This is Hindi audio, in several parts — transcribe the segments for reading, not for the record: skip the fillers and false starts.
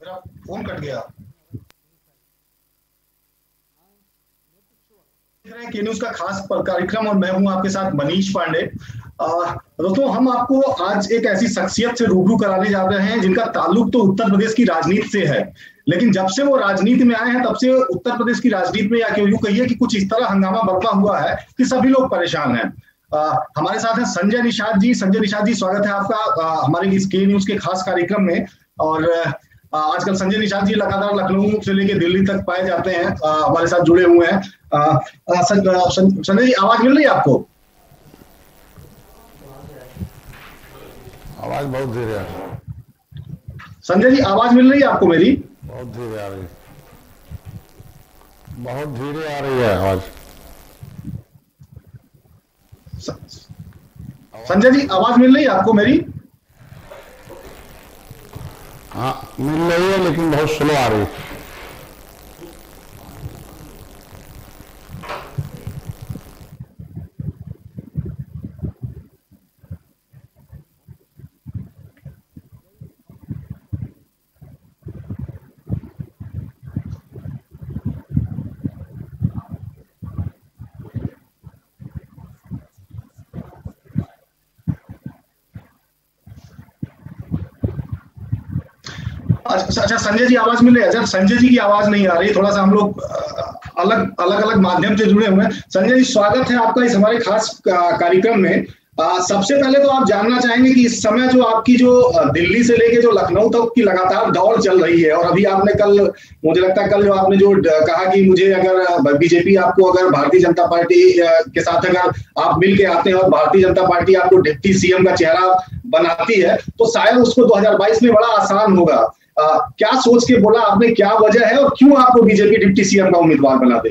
मेरा फोन कट गया। देख रहे हैं के न्यूज का खास कार्यक्रम और मैं हूं आपके साथ मनीष पांडे। दोस्तों, हम आपको आज एक ऐसी शख्सियत से रूबरू कराने जा रहे हैं जिनका ताल्लुक तो उत्तर प्रदेश की राजनीति से है, लेकिन जब से वो राजनीति में आए हैं तब से उत्तर प्रदेश की राजनीति में, या क्यों यूं कहिए कि कुछ इस तरह हंगामा बरपा हुआ है कि सभी लोग परेशान हैं। हमारे साथ हैं संजय निषाद जी। संजय निषाद जी, स्वागत है आपका हमारे इस के न्यूज के खास कार्यक्रम में। और आजकल संजय निषाद जी लगातार लखनऊ से लेकर दिल्ली तक पाए जाते हैं, हमारे साथ जुड़े हुए हैं। संजय जी, आवाज मिल रही है आपको? आवाज बहुत धीरे आ रही है। संजय जी, आवाज मिल रही है आपको मेरी? बहुत धीरे आ रही है, बहुत धीरे आ रही है आवाज। संजय जी, आवाज मिल रही है आपको मेरी? हाँ, मिल रही है लेकिन बहुत स्लो आ रही है। अच्छा संजय जी, आवाज मिल रही है? अच्छा, संजय जी की आवाज नहीं आ रही, थोड़ा सा हम लोग अलग अलग माध्यम से जुड़े हुए हैं। संजय जी, स्वागत है आपका इस हमारे खास कार्यक्रम में। सबसे पहले तो आप जानना चाहेंगे कि इस समय जो आपकी जो दिल्ली से लेके जो लखनऊ तक की लगातार दौड़ चल रही है, और अभी आपने कल, मुझे लगता है कल जो आपने जो कहा कि मुझे अगर बीजेपी आपको अगर भारतीय जनता पार्टी के साथ अगर आप मिल के आते हैं और भारतीय जनता पार्टी आपको डिप्टी सीएम का चेहरा बनाती है तो शायद उसको 2022 में बड़ा आसान होगा। क्या सोच के बोला आपने, क्या वजह है और क्यों आपको बीजेपी डिप्टी सीएम का उम्मीदवार बना दे?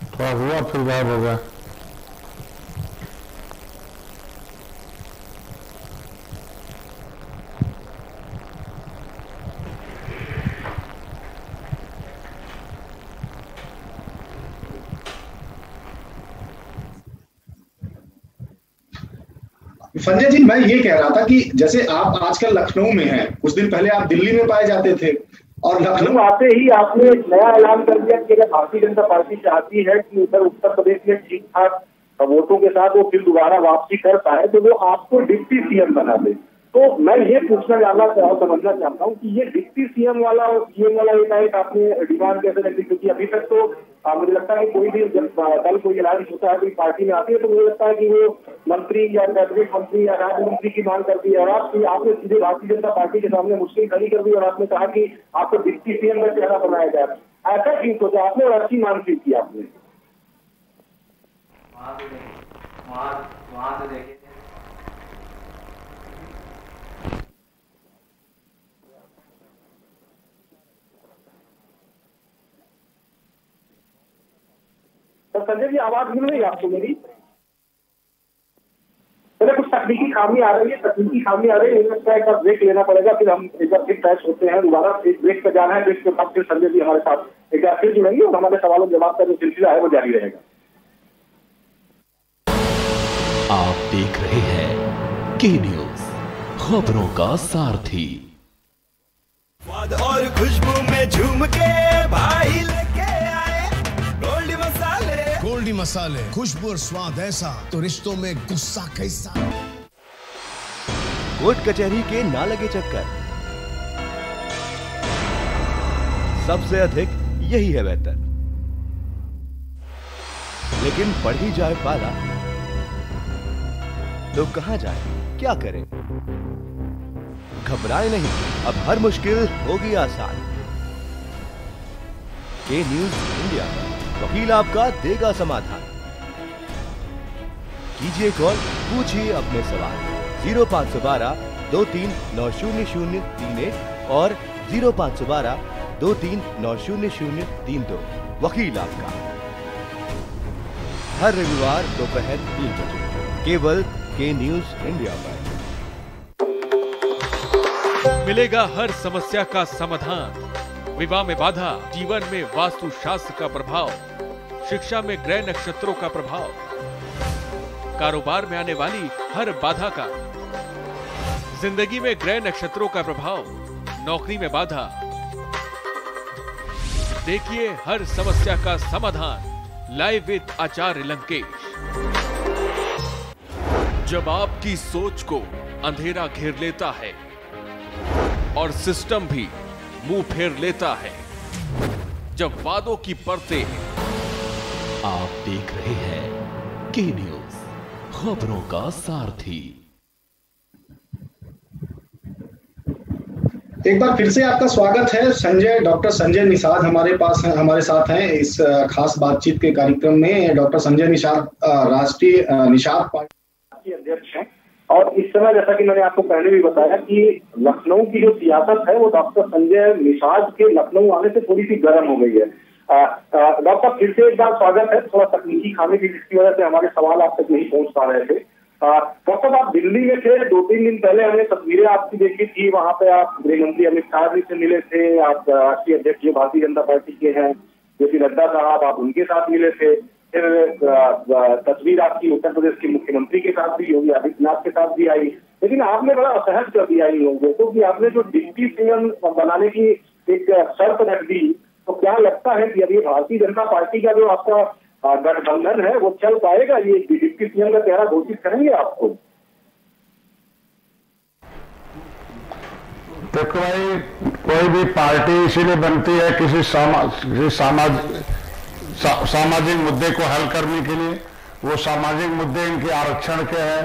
थोड़ा हुआ फिर गायब हो गया। संजय जी, मैं ये कह रहा था कि जैसे आप आजकल लखनऊ में हैं, कुछ दिन पहले आप दिल्ली में पाए जाते थे, और लखनऊ आते ही आपने नया ऐलान कर दिया कि अगर भारतीय जनता पार्टी चाहती है कि उधर उत्तर प्रदेश में ठीक ठाक वोटों के साथ वो फिर दोबारा वापसी कर पाए तो वो आपको डिप्टी सीएम बना दे। तो मैं ये पूछना समझना चाहता हूँ कि ये डिप्टी सीएम वाला और सीएम वाला एक आपने डिमांड कैसे रखी? क्योंकि अभी तक तो मुझे लगता है कि कोई भी जब दल कोई ऐलान होता है, कोई पार्टी में आती है, तो मुझे लगता है कि वो मंत्री या कैबिनेट मंत्री या राज्य मंत्री की मांग करती है, और आपने सीधे भारतीय जनता पार्टी के सामने मुश्किल खड़ी कर दी और आपने कहा कि आपको डिप्टी सीएम का चेहरा बनाया जाए। ऐसा क्यों सोचा आपने और अच्छी मांग क्यों की आपने? वहां से देखिए तो संजय जी, आवाज मिल रही है आपको मेरी? चलिए, कुछ तकनीकी खामी आ रही है, एक बार ब्रेक लेना पड़ेगा, फिर हम एक बार फिर फ्रेश होते हैं, दोबारा एक ब्रेक पे जाना है। ब्रेक के बाद फिर संजय जी हमारे साथ एक बार फिर जुड़ेंगे और हमारे सवालों जवाब का जो सिलसिला है वो जारी रहेगा। आप देख रहे हैं के न्यूज, खबरों का सारथी। और खुशबू में झूम के भाई लेके आए गोल्डी मसाले, खुशबू और स्वाद ऐसा तो रिश्तों में गुस्सा कैसा। कोर्ट कचहरी के ना लगे चक्कर, सबसे अधिक यही है बेहतर। लेकिन बढ़ ही जाए पाला तो कहां जाए, क्या करें? घबराए नहीं, अब हर मुश्किल होगी आसान। के न्यूज इंडिया पर वकील आपका देगा समाधान। कीजिए कॉल, पूछिए अपने सवाल 0512 23900031 और 0512 23900032। वकील आपका हर रविवार दोपहर 3 बजे केवल के न्यूज इंडिया पर। मिलेगा हर समस्या का समाधान। विवाह में बाधा, जीवन में वास्तु शास्त्र का प्रभाव, शिक्षा में ग्रह नक्षत्रों का प्रभाव, कारोबार में आने वाली हर बाधा का जिंदगी में ग्रह नक्षत्रों का प्रभाव, नौकरी में बाधा। देखिए हर समस्या का समाधान लाइव विद आचार्य लंकेश। जब आपकी सोच को अंधेरा घेर लेता है और सिस्टम भी मुंह फेर लेता है, जब वादों की परतें। आप देख रहे हैं के न्यूज, खबरों का सारथी। एक बार फिर से आपका स्वागत है। डॉक्टर संजय निषाद हमारे साथ हैं इस खास बातचीत के कार्यक्रम में। डॉक्टर संजय निषाद राष्ट्रीय निषाद पार्टी अध्यक्ष हैं और इस समय जैसा कि मैंने आपको पहले भी बताया कि लखनऊ की जो सियासत है वो डॉक्टर संजय निषाद के लखनऊ आने से थोड़ी सी गर्म हो गई है। डॉक्टर फिर से एक बार स्वागत है। थोड़ा तकनीकी खामी की जिसकी वजह से हमारे सवाल आप तक नहीं पहुंच पा रहे थे। डॉक्टर आप दिल्ली में थे, 2-3 दिन पहले हमने तस्वीरें आपकी देखी थी। वहां पे आप गृह मंत्री अमित शाह जी से मिले थे, आप राष्ट्रीय अध्यक्ष जो भारतीय जनता पार्टी के हैं जेपी नड्डा साहब, आप उनके साथ मिले थे। फिर तस्वीर आपकी उत्तर प्रदेश के मुख्यमंत्री के साथ भी, योगी आदित्यनाथ के साथ भी आई। लेकिन आपने बड़ा असहज कर दिया इन लोगों को कि आपने जो डिप्टी सीएम बनाने की एक शर्त रख दी। तो क्या लगता है कि अभी भारतीय जनता पार्टी का जो आपका गठबंधन है वो चल पाएगा? ये डिप्टी सीएम का चेहरा घोषित करेंगे आपको? देखो भाई, कोई भी पार्टी इसीलिए बनती है किसी सामाजिक मुद्दे को हल करने के लिए। वो सामाजिक मुद्दे इनके आरक्षण के हैं,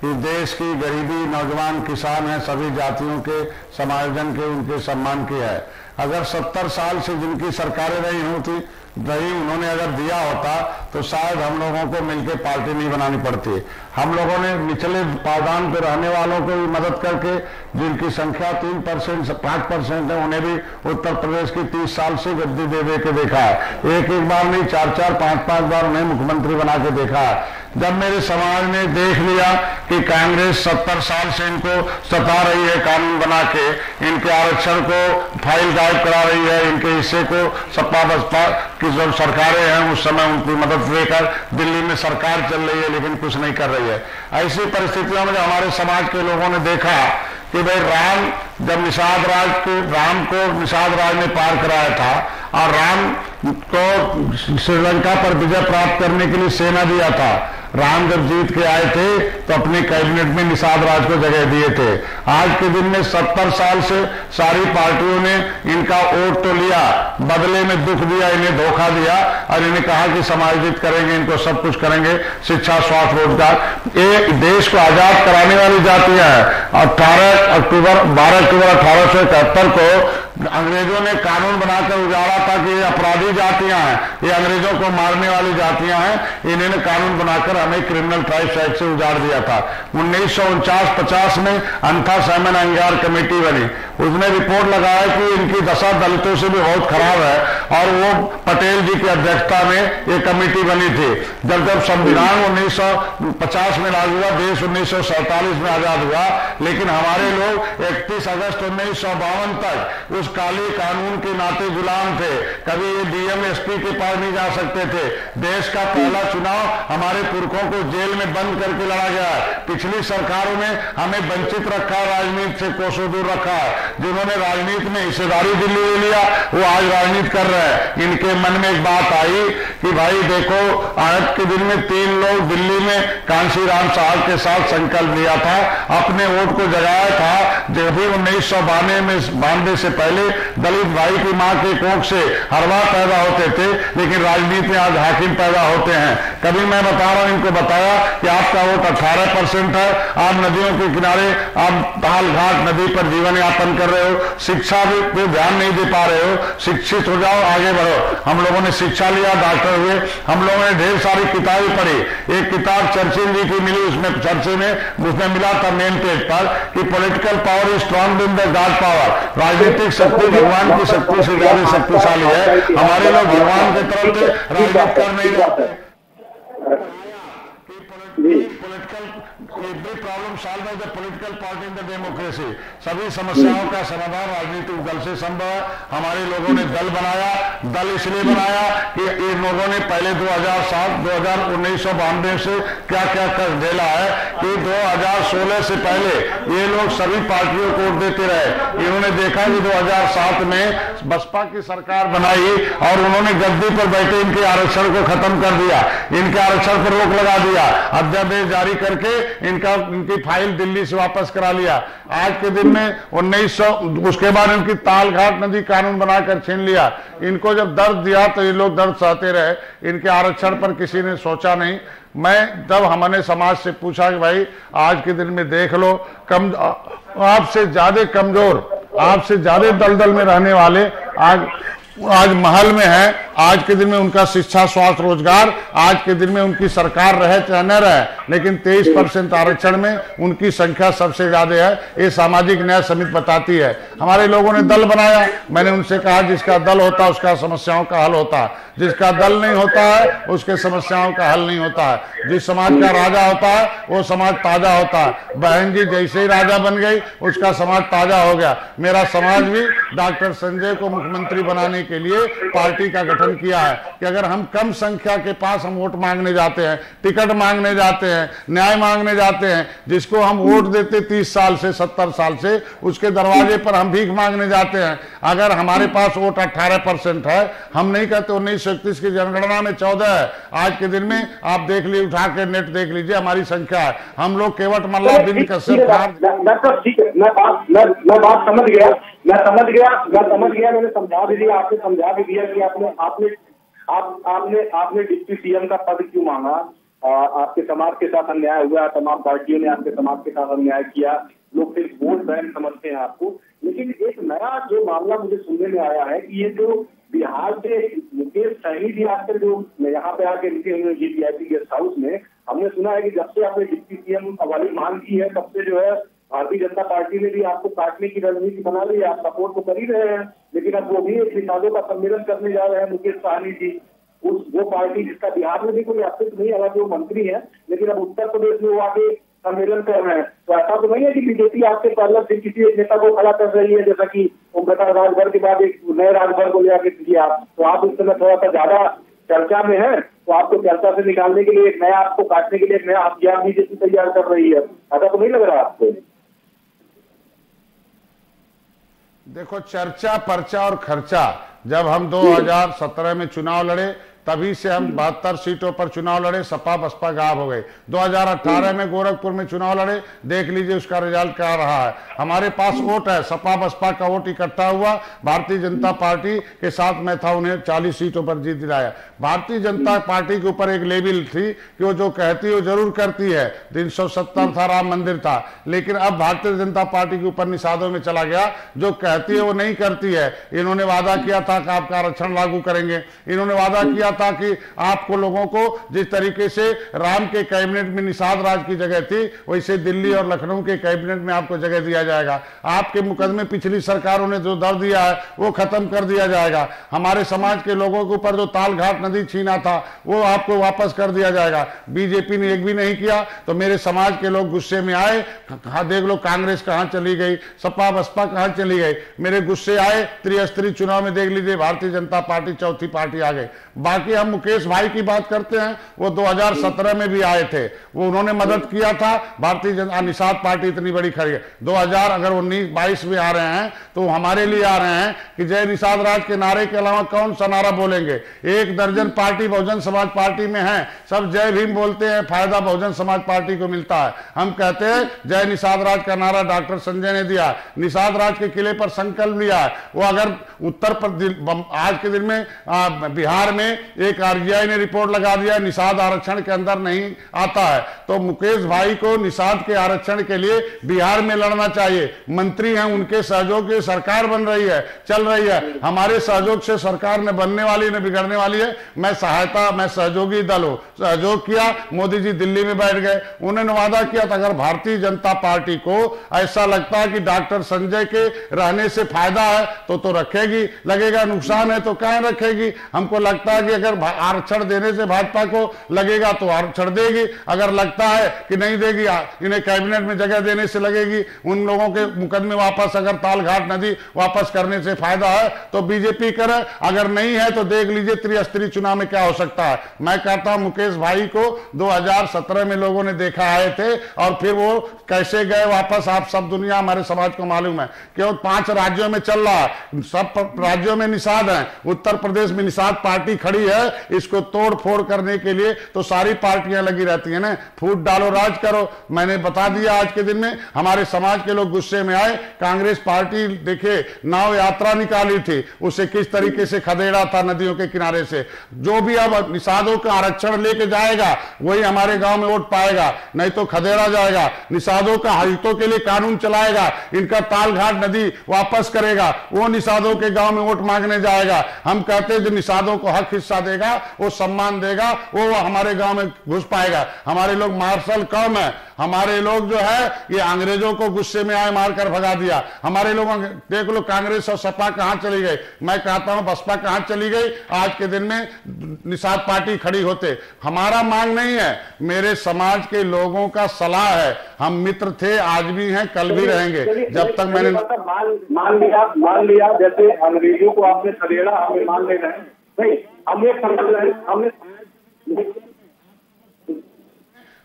इस देश की गरीबी, नौजवान, किसान हैं, सभी जातियों के समायोजन के, उनके सम्मान की है। अगर 70 साल से जिनकी सरकारें रही उन्होंने अगर दिया होता तो शायद हम लोगों को मिलकर पार्टी नहीं बनानी पड़ती। हम लोगों ने निचले पायदान पर रहने वालों को भी मदद करके, जिनकी संख्या 3% से 5% है, उन्हें भी उत्तर प्रदेश की 30 साल से गद्दी दे के देखा है। एक बार नहीं, 4-4, 5-5 बार उन्हें मुख्यमंत्री बना के देखा है। जब मेरे समाज ने देख लिया कि कांग्रेस 70 साल से इनको सता रही है कानून बना के, इनके आरक्षण को फाइल गायब करा रही है, इनके हिस्से को सपा बसपा की जो सरकारें हैं उस समय उनकी मदद लेकर दिल्ली में सरकार चल रही है लेकिन कुछ नहीं कर रही है। ऐसी परिस्थितियों में जब हमारे समाज के लोगों ने देखा कि भाई जब राम को निषाद राज ने पार कराया था और राम को श्रीलंका पर विजय प्राप्त करने के लिए सेना दिया था। राम जब जीत के आए थे तो अपने कैबिनेट में निषाद राज को जगह दिए थे। आज के दिन में 70 साल से सारी पार्टियों ने इनका वोट तो लिया, बदले में दुख दिया, इन्हें धोखा दिया और इन्हें कहा कि समायोजित करेंगे, इनको सब कुछ करेंगे, शिक्षा, स्वास्थ्य, रोजगार। ये देश को आजाद कराने वाली जातियां हैं। 12 अक्टूबर 1871 को अंग्रेजों ने कानून बनाकर उजाड़ा था कि ये अपराधी जातियां हैं, ये अंग्रेजों को मारने वाली जातियां हैं। इन्होंने कानून बनाकर हमें क्रिमिनल ट्राइब्स एक्ट से उजाड़ दिया था। 1949-50 में अंथा सैमन अंगार कमेटी बनी, उसने रिपोर्ट लगाया कि इनकी दशा दलितों से भी बहुत खराब है और वो पटेल जी की अध्यक्षता में ये कमेटी बनी थी। जब संविधान 1950 में लागू हुआ, देश 1947 में आजाद हुआ, लेकिन हमारे लोग 31 अगस्त 1952 तक उस काले कानून के नाते गुलाम थे। कभी ये डीएम एसपी के पास नहीं जा सकते थे। देश का पहला चुनाव हमारे पुरखों को जेल में बंद करके लड़ा गया है। पिछली सरकारों ने हमें वंचित रखा, राजनीति से कोसों दूर रखा है। जिन्होंने राजनीति में हिस्सेदारी दिल्ली ले लिया वो आज राजनीति कर रहे हैं। इनके मन में एक बात आई कि भाई देखो, आज के दिन में 3 लोग दिल्ली में कांशीराम साहब के साथ संकल्प लिया था, अपने वोट को जगाया था। जब भी 1992 से पहले दलित भाई की मां के कोख से हरवा पैदा होते थे, लेकिन राजनीति में आज हाकिम पैदा होते हैं। कभी मैं बता रहा हूं, इनको बताया कि आपका वोट 18% है, आप नदियों के किनारे, आप ताल घाट नदी पर जीवन यापन कर रहे हो, शिक्षा भी ध्यान नहीं दे पा रहे हो, शिक्षित हो जाओ, आगे बढ़ो। हम लोगों ने शिक्षा लिया, डॉक्टर हुए, हम लोगों ने ढेर सारी किताबें पढ़ी। एक किताब चर्चिल जी की मिली, उसमें चर्चे में उसमें मिला था मेन पेज पर कि political power is strong in the God power. राजनीतिक शक्ति भगवान की शक्ति से ज्यादा शक्तिशाली है। हमारे लोग भगवान की तरफ से राजनीति कर नहीं जाते। Every problem solve by the political party in the democracy. सभी समस्याओं का समाधान राजनीतिक दल से संभव है। हमारे लोगों ने दल बनाया, दल इसलिए बनाया कि इन लोगों ने पहले 2007 1992 से क्या क्या कर झेला है कि 2016 से पहले ये लोग सभी पार्टियों को वोट देते रहे। इन्होंने देखा कि 2007 में बसपा की सरकार बनाई और उन्होंने गद्दी पर बैठे इनके आरक्षण को खत्म कर दिया, इनके आरक्षण पर रोक लगा दिया, अध्यादेश जारी करके इनकी फाइल दिल्ली से वापस करा लिया। आज के दिन में 1900 उसके बाद इनकी तालघाट नदी कानून बनाकर छीन लिया। इनको जब दर्द दिया तो ये लोग दर्द सहते रहे, इनके आरक्षण पर किसी ने सोचा नहीं। मैं जब हमने समाज से पूछा कि भाई आज के दिन में देख लो, आपसे ज्यादा कमजोर, आपसे ज्यादा दलदल में रहने वाले आज महल में है। आज के दिन में उनका शिक्षा, स्वास्थ्य, रोजगार, आज के दिन में उनकी सरकार रहे चाहे न रहे, लेकिन 23% आरक्षण में उनकी संख्या सबसे ज्यादा है। ये सामाजिक न्याय समिति बताती है। हमारे लोगों ने दल बनाया, मैंने उनसे कहा जिसका दल होता है उसका समस्याओं का हल होता है, जिसका दल नहीं होता है उसके समस्याओं का हल नहीं होता है। जिस समाज का राजा होता है वो समाज ताजा होता है। बहन जी जैसे ही राजा बन गई उसका समाज ताजा हो गया। मेरा समाज भी डॉक्टर संजय को मुख्यमंत्री बनाने के लिए पार्टी का गठन किया है कि अगर हम कम संख्या के पास हम वोट मांगने जाते हैं, टिकट मांगने जाते हैं, न्याय मांगने जाते हैं, जिसको हम वोट देते 30 साल से 70 साल से, उसके दरवाजे पर हम भीख मांगने जाते हैं। अगर हमारे पास वोट 18% है, हम नहीं कहते 1931 की जनगणना में 14 है। आज के दिन में आप देख लीजिए, उठा के नेट देख लीजिए, हमारी संख्या है। हम लोग केवट मल्ला बिन कश्यप मैं बात समझ गया, मैंने समझा भी दिया, आपने समझा भी दिया कि आपने डिप्टी सीएम का पद क्यों मांगा। आपके समाज के साथ अन्याय हुआ, तमाम पार्टियों ने आपके समाज के साथ अन्याय किया, लोग सिर्फ वोट बैंक समझते हैं आपको। लेकिन एक नया जो मामला मुझे सुनने में आया है कि ये जो बिहार से मुकेश सहनी जी आकर जो यहाँ पे आके लिखे हुए GVIP गेस्ट हाउस में, हमने सुना है कि जब से आपने डिप्टी सीएम वाली मांग की है तब से जो है भारतीय जनता पार्टी ने भी आपको काटने की रणनीति बना ली है। आप सपोर्ट तो कर ही रहे हैं, लेकिन अब वो भी एक निषादों का सम्मेलन करने जा रहे हैं मुकेश सहनी जी। वो पार्टी जिसका बिहार में भी कोई अस्तित्व नहीं, हालांकि वो मंत्री है, लेकिन अब उत्तर प्रदेश में वो आगे सम्मेलन कर रहे हैं। तो ऐसा तो नहीं है कि बीजेपी आपके पहले से किसी एक नेता को खड़ा कर रही है, जैसा कि ओम प्रकाश राजभर के बाद एक नए राजभर को ले आके किया। तो आप उस समय थोड़ा सा ज्यादा चर्चा में है, तो आपको चर्चा से निकालने के लिए एक नया, आपको काटने के लिए एक नया अभियान बीजेपी तैयार कर रही है। ऐसा तो नहीं लग रहा आपको? देखो, चर्चा, पर्चा और खर्चा, जब हम 2017 में चुनाव लड़े तभी से हम 72 सीटों पर चुनाव लड़े, सपा बसपा गायब हो गए। 2018 में गोरखपुर में चुनाव लड़े, देख लीजिए उसका रिजल्ट क्या रहा है। हमारे पास वोट है, सपा बसपा का वोट इकट्ठा हुआ, भारतीय जनता पार्टी के साथ मैं था, उन्हें 40 सीटों पर जीत दिलाया। भारतीय जनता पार्टी के ऊपर एक लेवल थी कि वो जो कहती है वो जरूर करती है। 370 था, राम मंदिर था, लेकिन अब भारतीय जनता पार्टी के ऊपर निषादों में चला गया। जो कहती है वो नहीं करती है। इन्होंने वादा किया था कि आपका आरक्षण लागू करेंगे, इन्होंने वादा किया ताकि आपको लोगों को जिस तरीके से राम के कैबिनेट में निषाद राज की जगह थी, वैसे दिल्ली और लखनऊ के कैबिनेट में आपको जगह दिया जाएगा। आपके मुकदमे पिछली सरकारों ने जो दर दिया है वो खत्म कर दिया जाएगा। हमारे समाज के लोगों के ऊपर जो तालघाट नदी छीना था वो आपको वापस कर दिया जाएगा। बीजेपी ने एक भी नहीं किया, तो मेरे समाज के लोग गुस्से में आए। देख लो कांग्रेस कहां चली गई, सपा बसपा कहां चली गई, मेरे गुस्से आए। त्रिस्तरीय चुनाव में देख लीजिए भारतीय जनता पार्टी चौथी पार्टी आ गई। बाकी हम मुकेश भाई की बात करते हैं, वो 2017 में भी आए थे, वो उन्होंने मदद किया था। भारतीय जनता निषाद पार्टी इतनी बड़ी खड़ी है। 2000 अगर 19-22 में आ रहे हैं तो हमारे लिए आ रहे हैं कि जय निषाद राज के नारे के अलावा कौन सा नारा बोलेंगे। 1 दर्जन पार्टी बहुजन समाज पार्टी में है, सब जय भीम बोलते हैं, फायदा बहुजन समाज पार्टी को मिलता है। हम कहते हैं जय निषाद राज का नारा डॉक्टर संजय ने दिया, निषाद राज के किले पर संकल्प लिया है। वो अगर उत्तर प्रदेश आज के दिन में बिहार में एक RGI ने रिपोर्ट लगा दिया निषाद आरक्षण के अंदर नहीं आता है, तो मुकेश भाई को निषाद के आरक्षण के लिए बिहार में लड़ना चाहिए। मंत्री हैं, उनके सहयोग से सरकार बन रही है, चल रही है। हमारे सहयोग से सरकार न बनने वाली न बिगड़ने वाली है। मैं सहयोगी दल हूं, सहयोग किया। मोदी जी दिल्ली में बैठ गए, उन्होंने वादा किया था अगर भारतीय जनता पार्टी को ऐसा लगता है कि डॉक्टर संजय के रहने से फायदा है तो रखेगी, लगेगा नुकसान है तो कहीं रखेगी। हमको लगता है कि अगर अगर आरक्षण देने से भाजपा को लगेगा तो आरक्षण देगी, अगर लगता है कि नहीं देगी, इन्हें कैबिनेट में जगह देने से लगेगी, उन लोगों के मुकदमे वापस अगर तालघाट नदी वापस करने से फायदा है तो बीजेपी करे, अगर नहीं है तो देख लीजिए त्रिस्तरीय चुनाव में क्या हो सकता है। मैं कहता हूं मुकेश भाई को 2017 में लोगों ने देखा आए थे और फिर वो कैसे गए वापस, आप सब दुनिया हमारे समाज को मालूम है। क्यों 5 राज्यों में चल रहा है, सब राज्यों में निषाद है, उत्तर प्रदेश में निषाद पार्टी खड़ी है, इसको तोड़ फोड़ करने के लिए तो सारी पार्टियां लगी रहती है ना, फूट डालो राज करो। मैंने बता दिया आज के दिन में, हमारे समाज के लोग गुस्से में आए, कांग्रेस पार्टी देखे नाव यात्रा निकाली थी, उसे किस तरीके से खदेड़ा था नदियों के किनारे से। जो भी अब निषादों का आरक्षण लेके जाएगा वही हमारे गांव में वोट पाएगा, नहीं तो खदेड़ा जाएगा। निषादों का हितों के लिए कानून चलाएगा, इनका तालघाट नदी वापस करेगा, वो निषादों के गांव में वोट मांगने जाएगा। हम कहते हैं जो निषादों को हक हिस्सा देगा, वो सम्मान देगा, वो हमारे गांव में घुस पाएगा। हमारे लोग मार्शल कौम है, हमारे लोग जो है ये अंग्रेजों को गुस्से में आए मारकर भगा दिया। हमारे लोग देख लो कांग्रेस और सपा कहां चली गई, मैं कहता हूं बसपा कहां चली गई। आज के दिन में निषाद पार्टी खड़ी होते, हमारा मांग नहीं है, मेरे समाज के लोगों का सलाह है। हम मित्र थे, आज भी हैं, कल भी रहेंगे। जब तक मैंने मान लिया जैसे अंग्रेजों को आपने खदेड़ा, हमें मान ले रहे हैं नहीं, हम ये समझ रहे हैं, हमने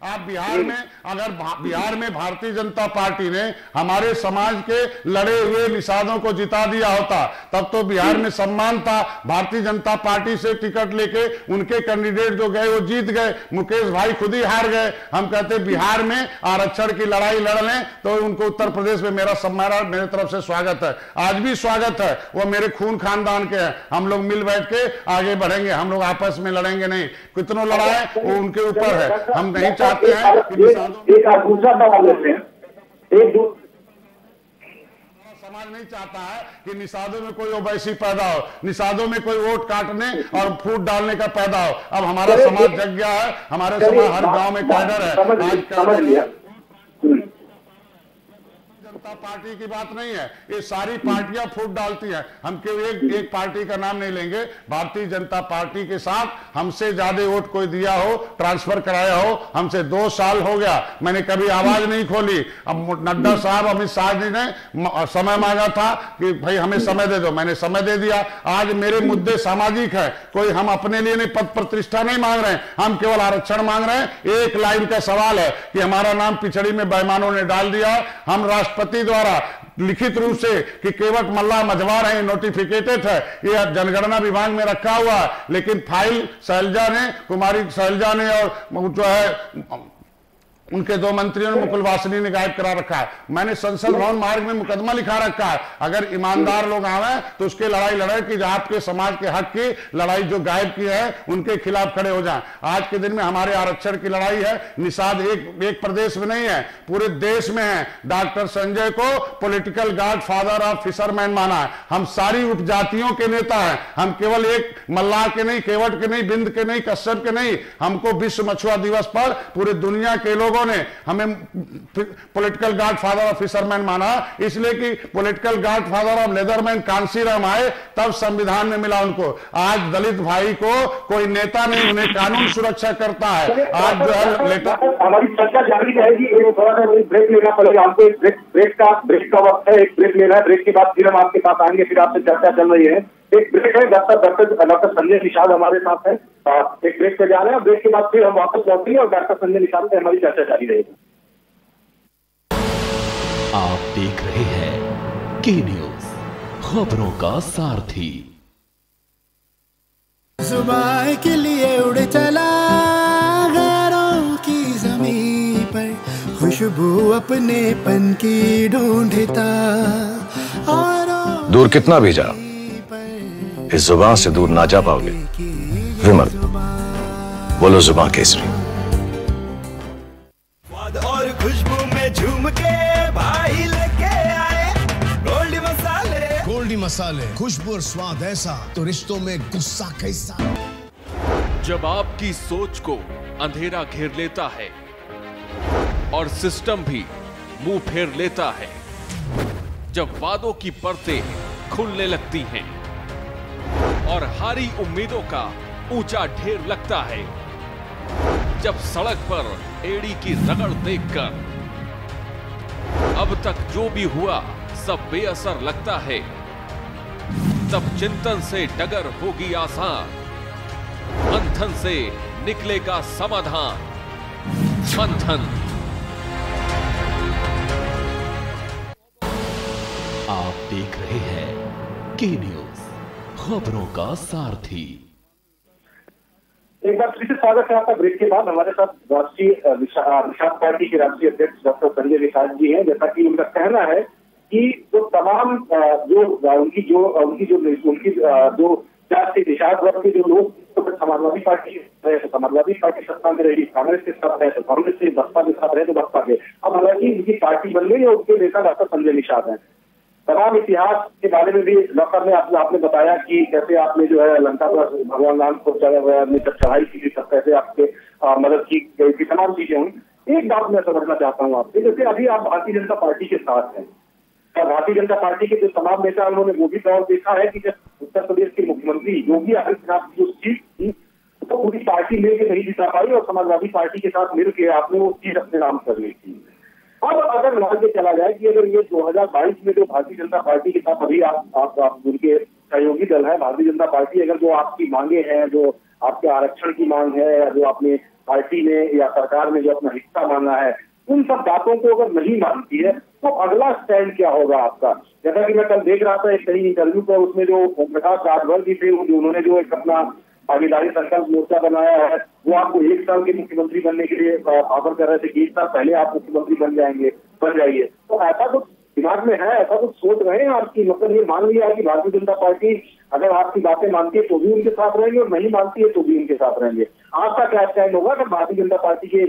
आप बिहार में अगर बिहार में भारतीय जनता पार्टी ने हमारे समाज के लड़े हुए निषादों को जिता दिया होता तब तो बिहार में सम्मान था। भारतीय जनता पार्टी से टिकट लेके उनके कैंडिडेट जो गए वो जीत गए, मुकेश भाई खुद ही हार गए। हम कहते बिहार में आरक्षण की लड़ाई लड़ लें तो उनको उत्तर प्रदेश में मेरा सम्मान, मेरे तरफ से स्वागत है, आज भी स्वागत है। वो मेरे खून खानदान के हैं, हम लोग मिल बैठ के आगे बढ़ेंगे, हम लोग आपस में लड़ेंगे नहीं। कितनों लड़ाए वो उनके ऊपर है, हम नहीं चाहते हैं दूसरा सवाल लेते हैं। समाज नहीं चाहता है कि निषादों में कोई ओवैसी पैदा हो, निषादों में कोई वोट काटने और फूट डालने का पैदा हो। अब हमारा समाज जग गया है, हमारे समाज हर गांव में कैडर है। समझ लिया, जनता पार्टी की बात नहीं है, ये सारी पार्टियां फूट डालती हैं। हम केवल एक पार्टी का नाम नहीं लेंगे, भारतीय जनता पार्टी के साथ हमसे ज्यादा वोट कोई दिया हो, ट्रांसफर कराया हो, हमसे 2 साल हो गया, मैंने कभी आवाज नहीं खोली। अब नड्डा साहब, अमित शाह जी ने समय मांगा था कि भाई हमें समय दे दो, मैंने समय दे दिया। आज मेरे मुद्दे सामाजिक है, कोई हम अपने लिए नहीं पद प्रतिष्ठा नहीं मांग रहे हैं, हम केवल आरक्षण मांग रहे हैं। एक लाइन का सवाल है कि हमारा नाम पिछड़ी में बेईमानों ने डाल दिया, हम राष्ट्रपति द्वारा लिखित रूप से कि केवट मल्ला मझवार है, नोटिफिकेटेड है, ये जनगणना विभाग में रखा हुआ है, लेकिन फाइल शैलजा ने, कुमारी शैलजा ने और जो है उनके 2 मंत्रियों ने, मुकुल वासनी ने गायब करा रखा है। मैंने संसद भवन मार्ग में मुकदमा लिखा रखा है, अगर ईमानदार लोग आवे तो उसके लड़ाई लड़े कि आपके समाज के हक की लड़ाई जो गायब की है उनके खिलाफ खड़े हो जाएं। आज के दिन में हमारे आरक्षण की लड़ाई है, निषाद एक प्रदेश में नहीं है, पूरे देश में है। डॉक्टर संजय को political godfather of fisherman माना है। हम सारी उपजातियों के नेता हैं, हम केवल एक मल्लाह के नहीं, केवट के नहीं, बिंद के नहीं, कश्यप के नहीं। हमको विश्व मछुआ दिवस पर पूरे दुनिया के लोगों ने हमें political godfather of fisherman माना, इसलिए कि political godfather of leatherman Kanshiram आए तब संविधान में मिला उनको। आज दलित भाई को कोई नेता नहीं, उन्हें कानून सुरक्षा करता है। आज जो है लेटर, हमारी चर्चा जारी रहेगी, थोड़ा सा ब्रेक लेना पड़ेगा हमको, ब्रेक का वक्त है, एक ब्रेक लेना है, ब्रेक के बाद फिर हम आपके पास आएंगे, फिर आपसे चर्चा चल रही है। एक ब्रेक है, डॉक्टर संजय निषाद हमारे साथ है, एक ब्रेक पे जा रहे हैं, ब्रेक के बाद फिर हम वापस लौटेंगे और डॉक्टर संजय निषाद से हमारी चर्चा जारी रहेगी। आप देख रहे हैं के न्यूज, खबरों का सारथी। जुबान के लिए उड़ चला गैरों की ज़मीं पर, खुशबू अपने पन की ढूंढता, दूर कितना भी जा इस जुबान से दूर ना जा पाओगे। विमल, बोलो जुबान केसरी। और खुशबू में झूम के भाई लेके आए गोल्डी मसाले, खुशबू और स्वाद ऐसा तो रिश्तों में गुस्सा कैसा। जब आपकी सोच को अंधेरा घेर लेता है और सिस्टम भी मुंह फेर लेता है, जब वादों की परतें खुलने लगती हैं और हारी उम्मीदों का ऊंचा ढेर लगता है जब सड़क पर एड़ी की रगड़ देखकर अब तक जो भी हुआ सब बेअसर लगता है, तब चिंतन से डगर होगी आसान, मंथन से निकलेगा समाधान। मंथन। आप देख रहे हैं के न्यूज, खबरों का सारथी। एक बार फिर से स्वागत है आपका ब्रेक के बाद। हमारे साथ राष्ट्रीय निषाद पार्टी के राष्ट्रीय अध्यक्ष डॉक्टर संजय निषाद जी हैं। जैसा कि उनका कहना है कि जो तमाम उनकी जो जाति निषाद वर्ग के जो लोग तो समाजवादी पार्टी है तो समाजवादी पार्टी सत्ता में रही, कांग्रेस के साथ है तो कांग्रेस से, बसपा के साथ रहे तो बसपा के। अब हालांकि उनकी पार्टी बन गई और उनके नेता डॉक्टर संजय निषाद हैं। तमाम इतिहास के बारे में भी डॉक्टर ने आपने बताया कि कैसे आपने जो है लंका पर भगवान राम को चढ़ाई की, तब कैसे आपके मदद की गई थी, तमाम चीजें हुई। एक बात मैं समझना चाहता हूँ आपसे, जैसे अभी आप भारतीय जनता पार्टी के साथ हैं, भारतीय जनता पार्टी के जो तमाम नेता उन्होंने वो भी दौर देखा है कि जब उत्तर प्रदेश के मुख्यमंत्री योगी आदित्यनाथ की जो सीट थी तो पूरी पार्टी लेके नहीं जिता पाई और समाजवादी पार्टी के साथ मिलकर आपने वो सीट अपने नाम कर ली थी। अब अगर मान के चला जाए कि अगर ये 2022 में जो भारतीय जनता पार्टी के साथ अभी आप उनके सहयोगी दल है भारतीय जनता पार्टी, अगर जो आपकी मांगे हैं, जो आपके आरक्षण की मांग है या जो आपने पार्टी में या सरकार में जो अपना हिस्सा मांगा है, उन सब बातों को अगर नहीं मानती है तो अगला स्टैंड क्या होगा आपका? जैसा कि मैं कल देख रहा था एक कहीं इंटरव्यू पर, उसमें जो प्रकाश राजभर जी थे उन्होंने जो एक अपना भागीदारी संकल्प मोर्चा बनाया है, वो आपको 1 साल के मुख्यमंत्री बनने के लिए ऑफर कर रहे थे कि 1 साल पहले आप मुख्यमंत्री बन जाइए। तो ऐसा कुछ दिमाग में है, ऐसा कुछ सोच रहे हैं आपकी? मतलब ये मान लिया है कि भारतीय जनता पार्टी अगर आपकी बातें मानती है तो भी उनके साथ रहेंगे और नहीं मानती है तो भी उनके साथ रहेंगे। आपका क्या स्टैंड होगा अगर भारतीय जनता पार्टी के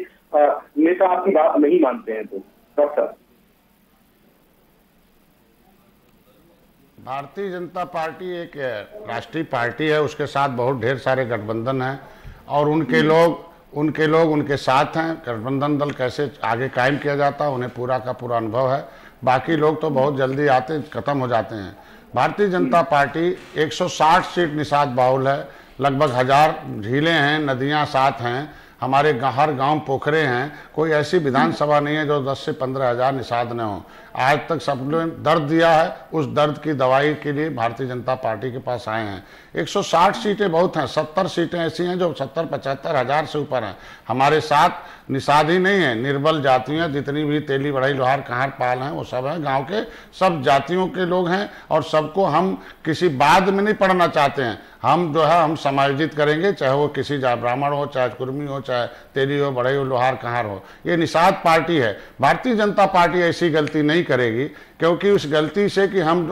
नेता आपकी बात नहीं मानते हैं तो? डॉक्टर, भारतीय जनता पार्टी एक राष्ट्रीय पार्टी है, उसके साथ बहुत ढेर सारे गठबंधन हैं और उनके लोग उनके साथ हैं। गठबंधन दल कैसे आगे कायम किया जाता है उन्हें पूरा का पूरा अनुभव है। बाकी लोग तो बहुत जल्दी आते खत्म हो जाते हैं। भारतीय जनता पार्टी 160 सीट निषाद बाहुल है, लगभग 1000 झीलें हैं, नदियां साथ हैं, हमारे हर गांव पोखरे हैं। कोई ऐसी विधानसभा नहीं है जो 10 से 15 हज़ार निषाद न हो। आज तक सबने दर्द दिया है, उस दर्द की दवाई के लिए भारतीय जनता पार्टी के पास आए हैं। 160 सीटें बहुत हैं, 70 सीटें ऐसी हैं जो 70-75 हज़ार से ऊपर हैं। हमारे साथ निषाद ही नहीं है, निर्बल जातियाँ जितनी भी तेली बढ़ई लोहार कहार पाल हैं वो सब हैं, गांव के सब जातियों के लोग हैं और सबको हम किसी बाद में नहीं पढ़ना चाहते हैं। हम जो है हम समायोजित करेंगे, चाहे वो किसी ब्राह्मण हो, चाहे कुर्मी हो, चाहे तेली हो, बढ़ई हो, लोहार कहार हो। ये निषाद पार्टी है। भारतीय जनता पार्टी ऐसी गलती नहीं करेगी, क्योंकि उस गलती से कि हम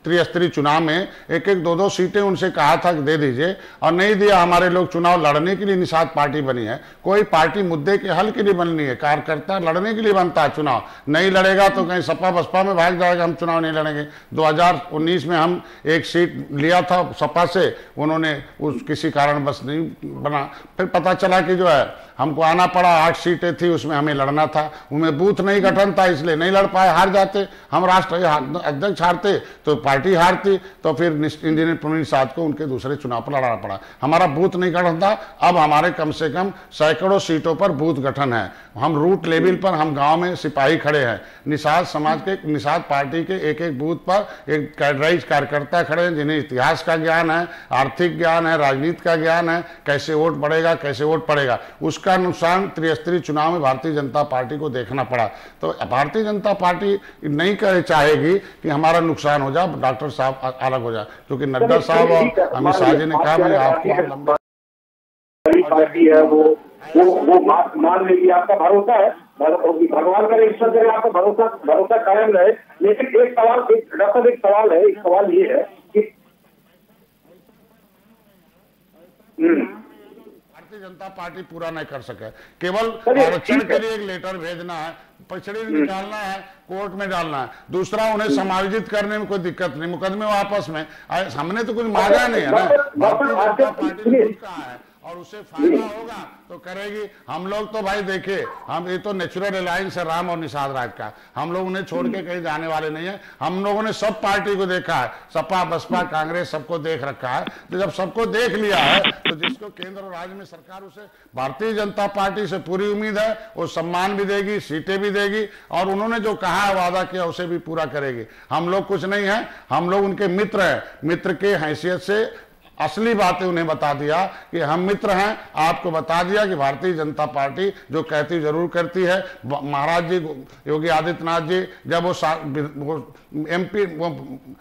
त्रिस्तरीय चुनाव में 1-1, 2-2 सीटें उनसे कहा था कि दे दीजिए और नहीं दिया। हमारे लोग चुनाव लड़ने के लिए निषाद पार्टी बनी है। कोई पार्टी मुद्दे के हल के लिए बननी है, कार्यकर्ता लड़ने के लिए बनता है। चुनाव नहीं लड़ेगा तो कहीं सपा बसपा में भाग जाएगा, हम चुनाव नहीं लड़ेंगे। 2019 में हम एक सीट लिया था सपा से, उन्होंने उस किसी कारण बस नहीं बना। फिर पता चला कि जो है हमको आना पड़ा, 8 सीटें थी उसमें हमें लड़ना था, उनमें बूथ नहीं गठन था इसलिए नहीं लड़ पाए, हार जाते। हम राष्ट्रीय अध्यक्ष हारते तो पार्टी हारती, तो फिर इंजीनियर प्रवीण साथ को उनके दूसरे चुनाव पर लड़ाना पड़ा। हमारा बूथ नहीं गठन था, अब हमारे कम से कम सैकड़ों सीटों पर बूथ गठन है। हम रूट लेवल पर हम गांव में सिपाही खड़े हैं। निषाद समाज के, निषाद पार्टी के एक बूथ पर एक कैडराइज कार्यकर्ता खड़े हैं जिन्हें इतिहास का ज्ञान है, आर्थिक ज्ञान है, राजनीति का ज्ञान है, कैसे वोट बढ़ेगा, कैसे वोट पड़ेगा। उसका नुकसान त्रिस्तरीय चुनाव में भारतीय जनता पार्टी को देखना पड़ा। तो भारतीय जनता पार्टी नहीं कर चाहेगी कि हमारा नुकसान हो जाए, डॉक्टर साहब अलग हो जाए, क्योंकि नड्डा साहब और अमित शाह जी ने कहा मैं आपको पार्टी है वो मान लेगी। आपका भरोसा है, भगवान का ईश्वर करे आपका भरोसा कायम रहे। लेकिन एक सवाल है, सवाल ये है कि भारतीय जनता पार्टी पूरा नहीं कर सके। केवल आरक्षण के लिए एक लेटर भेजना है, पछड़ी निकालना है, कोर्ट में डालना है। दूसरा उन्हें समायोजित करने में कोई दिक्कत नहीं, मुकदमे वापस में हमने तो कुछ मांगा नहीं है ना। भारतीय जनता पार्टी ने कहा है और उसे फायदा होगा तो करेगी। हम लोग तो भाई देखिए, हम ये तो नेचुरल अलायंस है राम और निषाद राज का, हम लोग उन्हें छोड़ के कहीं जाने वाले नहीं है। हम लोगों ने सब पार्टी को देखा है, सपा बसपा कांग्रेस सबको देख रखा है। तो जब सबको देख लिया है तो जिसको केंद्र और राज्य में सरकार, उसे भारतीय जनता पार्टी से पूरी उम्मीद है, वो सम्मान भी देगी, सीटें भी देगी, और उन्होंने जो कहा है वादा किया उसे भी पूरा करेगी। हम लोग कुछ नहीं है, हम लोग उनके मित्र हैं, मित्र के हैसियत से असली बातें उन्हें बता दिया कि हम मित्र हैं। आपको बता दिया कि भारतीय जनता पार्टी जो कहती जरूर करती है। महाराज जी योगी आदित्यनाथ जी जब वो एमपी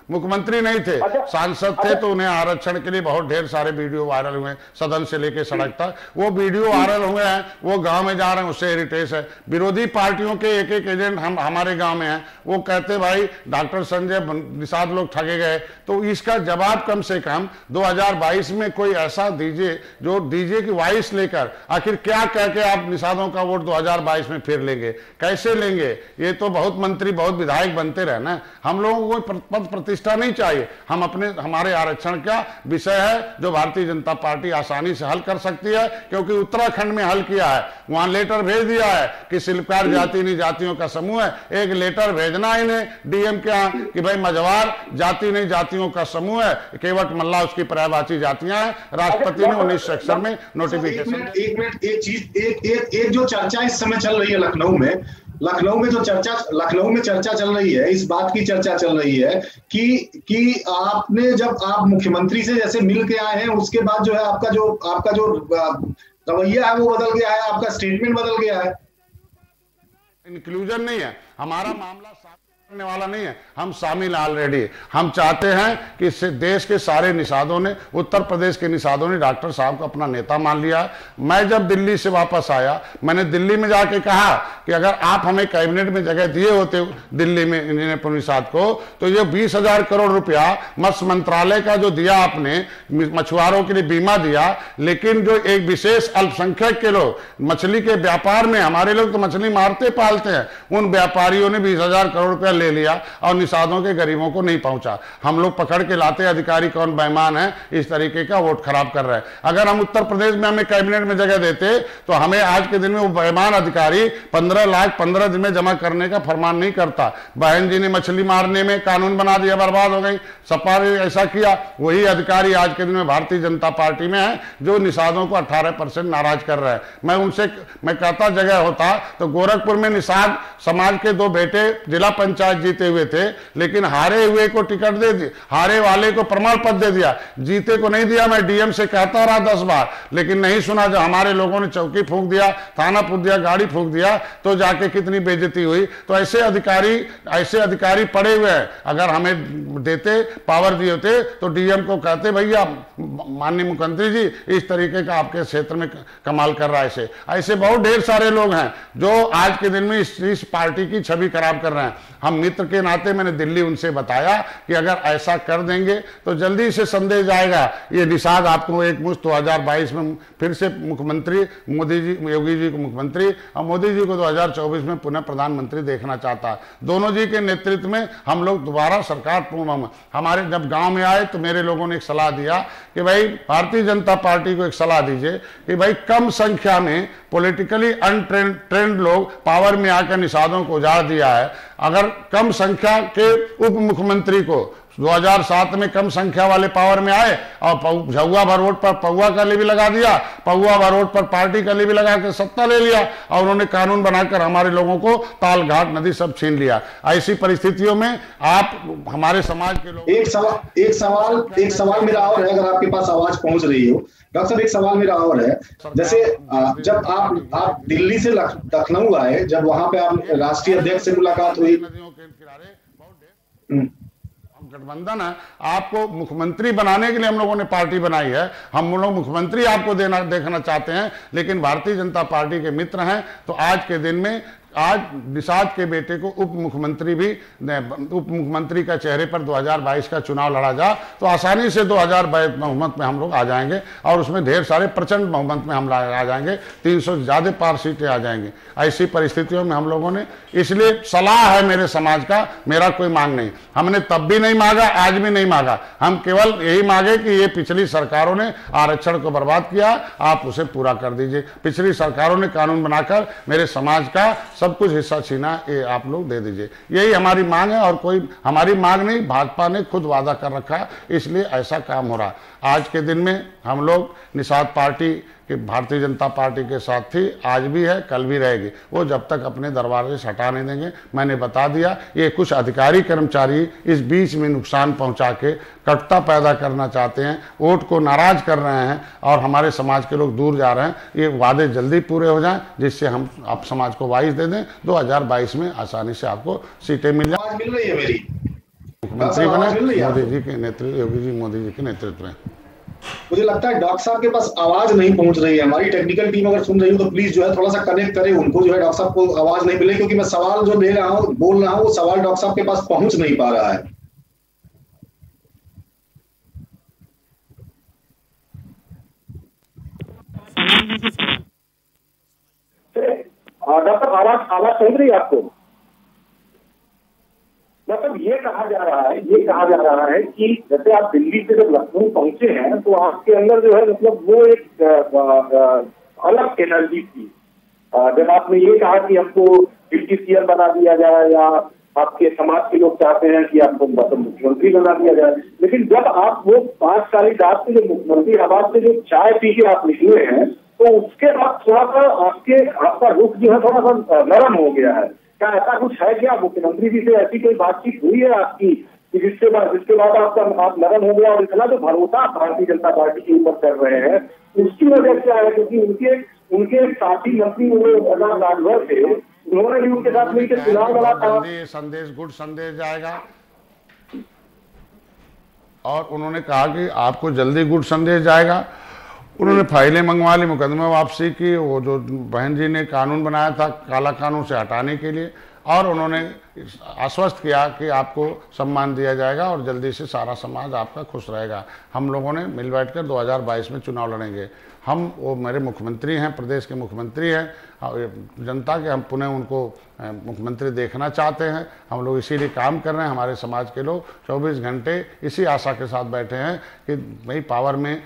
मुख्यमंत्री नहीं थे, सांसद थे, तो उन्हें आरक्षण के लिए बहुत ढेर सारे वीडियो वायरल हुए, सदन से लेकर सड़क तक वो वीडियो वायरल हुए हैं। वो गांव में जा रहे हैं, उससे इरिटेट है। विरोधी पार्टियों के एक एक एजेंट हमारे गांव में हैं, वो कहते भाई डॉक्टर संजय निषाद लोग ठगे गए। तो इसका जवाब कम से कम 2022 में कोई ऐसा दीजिए जो डीजे की वॉइस लेकर, आखिर क्या कह के आप निषादों का वोट 2022 में फिर लेंगे, कैसे लेंगे? ये तो बहुत मंत्री बहुत विधायक बनते रहे ना। हम लोगों को पद प्रतिष्ठा नहीं चाहिए, हमारे आरक्षण का विषय है जो भारतीय जनता पार्टी आसानी से हल कर सकती है, क्योंकि उत्तराखंड में हल किया है। वहां लेटर भेज दिया है कि शिल्पकार जाति नहीं जातियों का समूह है। एक लेटर भेजना इन्हें डीएम के यहाँ कि भाई मझवार जाति नहीं जातियों का समूह है, केवट मल्ला उसकी पर्यायवाची जातियां हैं। राष्ट्रपति ने 19 सेक्शन में नोटिफिकेशन। एक मिनट एक चीज, एक जो चर्चा इस समय चल रही है लखनऊ में चर्चा चल रही है, इस बात की चर्चा चल रही है कि आपने जब आप मुख्यमंत्री से जैसे मिल के आए हैं, उसके बाद जो है आपका जो रवैया है वो बदल गया है, आपका स्टेटमेंट बदल गया है। इंक्लूजन नहीं है हमारा मामला, करने वाला नहीं है, हम शामिल ऑलरेडी। हम चाहते हैं कि देश के सारे निषादों ने, उत्तर प्रदेश के निषादों ने डॉक्टर साहब को अपना नेता मान लिया। मैं जब दिल्ली से वापस आया, मैंने दिल्ली में जाके कहा कि अगर आप हमें कैबिनेट में जगह दिए होते दिल्ली में इंजीनियर निषाद को, तो ये 20,000 करोड़ रुपया मत्स्य मंत्रालय का जो दिया आपने, मछुआरों के लिए बीमा दिया, लेकिन जो एक विशेष अल्पसंख्यक के लोग मछली के व्यापार में, हमारे लोग तो मछली मारते पालते हैं, उन व्यापारियों ने 20,000 करोड़ रुपया ले लिया और निषादों के गरीबों को नहीं पहुंचा। हम लोग पकड़ के लाते अधिकारी कौन बेईमान है, इस तरीके का वोट खराब कर रहे हैं। अगर हम उत्तर प्रदेश में हमें कैबिनेट में जगह देते तो हमें आज के दिन में वो बेईमान अधिकारी 15 लाख 15 दिन में जमा करने का फरमान नहीं करता। बहन जी ने मछली मारने में कानून बना दिया, बर्बाद हो गई। सपा ने ऐसा किया, वही अधिकारी आज के दिन में भारतीय जनता पार्टी में है जो निषादों को 18% नाराज कर रहा है। मैं कहता जगह होता तो गोरखपुर में निषाद समाज के 2 बेटे जिला पंचायत जीते हुए थे, लेकिन हारे हुए को टिकट दे दी, हारे वाले को प्रमाण पत्र दे दिया, जीते को नहीं दिया। मैं डीएम से कहता रहा 10 बार, लेकिन नहीं सुना। जब हमारे लोगों ने चौकी फूंक दिया, थाना फूंक दिया, गाड़ी फूंक दिया, तो जाके कितनी बेइज्जती हुई। तो ऐसे अधिकारी पड़े हुए हैं। अगर हमें देते, पावर दिए होते, तो डीएम को कहते भैया माननीय मुख्यमंत्री जी इस तरीके का आपके क्षेत्र में कमाल कर रहा है। ऐसे बहुत ढेर सारे लोग हैं जो आज के दिन में इस पार्टी की छवि खराब कर रहे हैं। हम मित्र के नाते मैंने दिल्ली उनसे बताया कि अगर ऐसा कर देंगे तो जल्दी से संदेश जाएगा, ये निषाद आपको एक मुश्त 2022 में फिर से मुख्यमंत्री, मोदी जी, योगी जी को मुख्यमंत्री और मोदी जी को 2024 में पुनः प्रधानमंत्री देखना चाहता है। दोनों जी के नेतृत्व में हम लोग दोबारा सरकार पूर्ण। हमारे जब गांव में आए तो मेरे लोगों ने एक सलाह दिया कि भाई भारतीय जनता पार्टी को एक सलाह दीजिए कि भाई कम संख्या में पॉलिटिकली अनट्रेंड लोग पावर में आकर निषादों को उजाड़ दिया है। अगर कम संख्या के उप मुख्यमंत्री को 2007 में कम संख्या वाले पावर में आए और झुआ भरोट पर पौआ का भी लगा दिया, पौआ भरोट पर पार्टी का भी लगा के सत्ता ले लिया और उन्होंने कानून बनाकर हमारे लोगों को ताल घाट नदी सब छीन लिया। ऐसी परिस्थितियों में आप हमारे समाज के लोग। एक सवाल मेरा और है, अगर आपके पास आवाज पहुंच रही हो डॉक्टर साहब, एक सवाल मेरा और है। जैसे जब आप दिल्ली से लखनऊ आए, जब वहां पे आप राष्ट्रीय अध्यक्ष से मुलाकात हुई, गठबंधन है, आपको मुख्यमंत्री बनाने के लिए हम लोगों ने पार्टी बनाई है। हम लोग मुख्यमंत्री आपको देखना चाहते हैं, लेकिन भारतीय जनता पार्टी के मित्र हैं तो आज के दिन में आज निषाद के बेटे को उप मुख्यमंत्री का चेहरे पर 2022 का चुनाव लड़ा जा तो आसानी से 2022 बहुमत में हम लोग आ जाएंगे और उसमें ढेर सारे प्रचंड बहुमत में हम आ जाएंगे, 300 से ज्यादा पार सीटें आ जाएंगी। ऐसी परिस्थितियों में हम लोगों ने, इसलिए सलाह है मेरे समाज का, मेरा कोई मांग नहीं, हमने तब भी नहीं मांगा, आज भी नहीं मांगा, हम केवल यही मांगे कि ये पिछली सरकारों ने आरक्षण को बर्बाद किया, आप उसे पूरा कर दीजिए। पिछली सरकारों ने कानून बनाकर मेरे समाज का सब कुछ हिस्सा छीना, ये आप लोग दे दीजिए, यही हमारी मांग है और कोई हमारी मांग नहीं, भाजपा ने खुद वादा कर रखा, इसलिए ऐसा काम हो रहा। आज के दिन में हम लोग निषाद पार्टी कि भारतीय जनता पार्टी के साथ थी, आज भी है, कल भी रहेगी, वो जब तक अपने दरबार से हटा नहीं देंगे। मैंने बता दिया, ये कुछ अधिकारी कर्मचारी इस बीच में नुकसान पहुंचा के कटुता पैदा करना चाहते हैं, वोट को नाराज कर रहे हैं और हमारे समाज के लोग दूर जा रहे हैं। ये वादे जल्दी पूरे हो जाएं जिससे हम आप समाज को वाइस दे दें, 2022 में आसानी से आपको सीटें मिल जाए। मिल रही है मेरी, मुख्यमंत्री बने मोदी जी के नेतृत्व, योगी जी मोदी जी के नेतृत्व में। मुझे लगता है डॉक्टर साहब के पास आवाज नहीं पहुंच रही है। हमारी टेक्निकल टीम अगर सुन रही हो तो प्लीज जो है थोड़ा सा कनेक्ट करें उनको, जो है डॉक्टर साहब को आवाज नहीं मिले, क्योंकि मैं सवाल जो दे रहा हूँ, बोल रहा हूँ, वो सवाल डॉक्टर साहब के पास पहुंच नहीं पा रहा है। डॉक्टर आवाज सुन रही है आपको? मतलब ये कहा जा रहा है कि जैसे आप दिल्ली से जब लखनऊ पहुंचे हैं तो आपके अंदर जो है मतलब वो एक अलग एनर्जी थी। जब आपने ये कहा कि हमको डिप्टी सीएम बना दिया जाए या आपके समाज के लोग चाहते हैं कि आपको मुख्यमंत्री बना दिया जाए, लेकिन जब आप वो 5 साल बाद से जो मुख्यमंत्री आवास से जो चाय पी के आप निकले हैं तो उसके बाद थोड़ा सा आपका रुख जो है थोड़ा सा नरम हो गया है। क्या ऐसा कुछ है क्या? मुख्यमंत्री जी से ऐसी कोई बातचीत हुई है आपकी कि जिसके बाद आप नरम हो गया और इतना जो भरोसा भारतीय जनता पार्टी के ऊपर कर रहे हैं उसकी वजह क्या है? क्योंकि उनके साथी मंत्री राजभर थे, उन्होंने भी उनके साथ मिलकर चुनाव लड़ा था। संदेश गुड संदेश जाएगा और उन्होंने कहा कि आपको जल्दी गुड संदेश जाएगा। उन्होंने फाइलें मंगवा ली, मुकदमा वापसी की, वो जो बहन जी ने कानून बनाया था काला कानून से हटाने के लिए, और उन्होंने आश्वस्त किया कि आपको सम्मान दिया जाएगा और जल्दी से सारा समाज आपका खुश रहेगा। हम लोगों ने मिल बैठकर 2022 में चुनाव लड़ेंगे। हम, वो मेरे मुख्यमंत्री हैं, प्रदेश के मुख्यमंत्री हैं, जनता के हम पुनः उनको मुख्यमंत्री देखना चाहते हैं। हम लोग इसीलिए काम कर रहे हैं। हमारे समाज के लोग 24 घंटे इसी आशा के साथ बैठे हैं कि भाई पावर में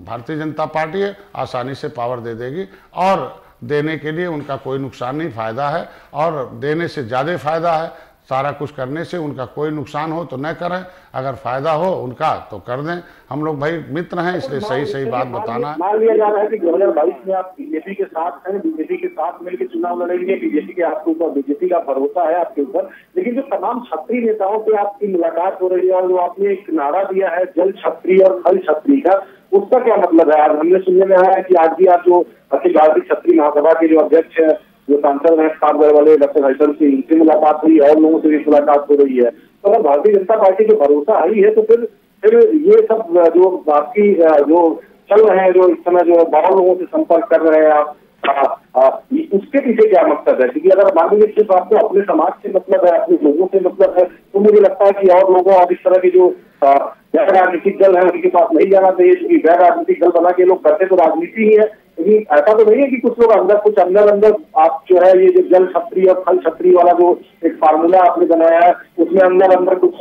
भारतीय जनता पार्टी है, आसानी से पावर दे देगी और देने के लिए उनका कोई नुकसान नहीं, फायदा है, और देने से ज़्यादा फायदा है। सारा कुछ करने से उनका कोई नुकसान हो तो न करें, अगर फायदा हो उनका तो कर दें। हम लोग भाई मित्र हैं, इसलिए सही बात बताना है। मान लिया जा रहा है कि 2022 में आप बीजेपी के साथ हैं, बीजेपी के साथ मिलकर चुनाव लड़ेंगे, बीजेपी के आपके ऊपर, बीजेपी का भरोसा है आपके ऊपर, लेकिन जो तमाम छत्री नेताओं से आपकी मुलाकात हो रही है और जो आपने एक नारा दिया है जल छत्री और थल छत्री का, उसका क्या मतलब है? आज हमने सुनने में आया है कि आज भी आप जो अखिल भारतीय छत्री महासभा के जो अध्यक्ष है, जो सांसद है प्रतापगढ़ वाले डॉक्टर हरिशंकर सिंह, इनसे मुलाकात हुई और लोगों से भी मुलाकात हो रही है। तो अगर भारतीय जनता पार्टी को भरोसा आई है तो फिर ये सब जो बाकी जो चल रहे हैं, जो इस समय जो बहुत लोगों से संपर्क कर रहे हैं आप, उसके पीछे क्या मकसद है? क्योंकि अगर मान लीजिए सिर्फ आपको अपने समाज से मतलब है, अपने लोगों से मतलब है, तो मुझे लगता है कि और लोगों और इस तरह के जो गैर राजनीतिक दल है उनके पास नहीं जाना चाहिए, क्योंकि गैर राजनीतिक दल बना के लोग करते तो राजनीति ही है। लेकिन ऐसा तो नहीं है कि कुछ लोग अंदर आप जो है ये जो जल छत्री और फल छत्री वाला जो एक फार्मूला आपने बनाया है उसमें अंदर कुछ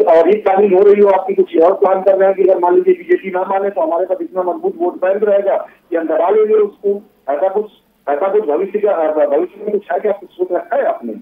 और ही प्लानिंग हो रही हो, आपकी कुछ और प्लान कर रहे हैं कि अगर मान लीजिए बीजेपी ना माने तो हमारे पास इतना मजबूत वोट बैंक रहेगा कि हम दबा लेंगे उसको। ऐसा कुछ भविष्य में कुछ है क्या? कुछ सोच रखा है आपने?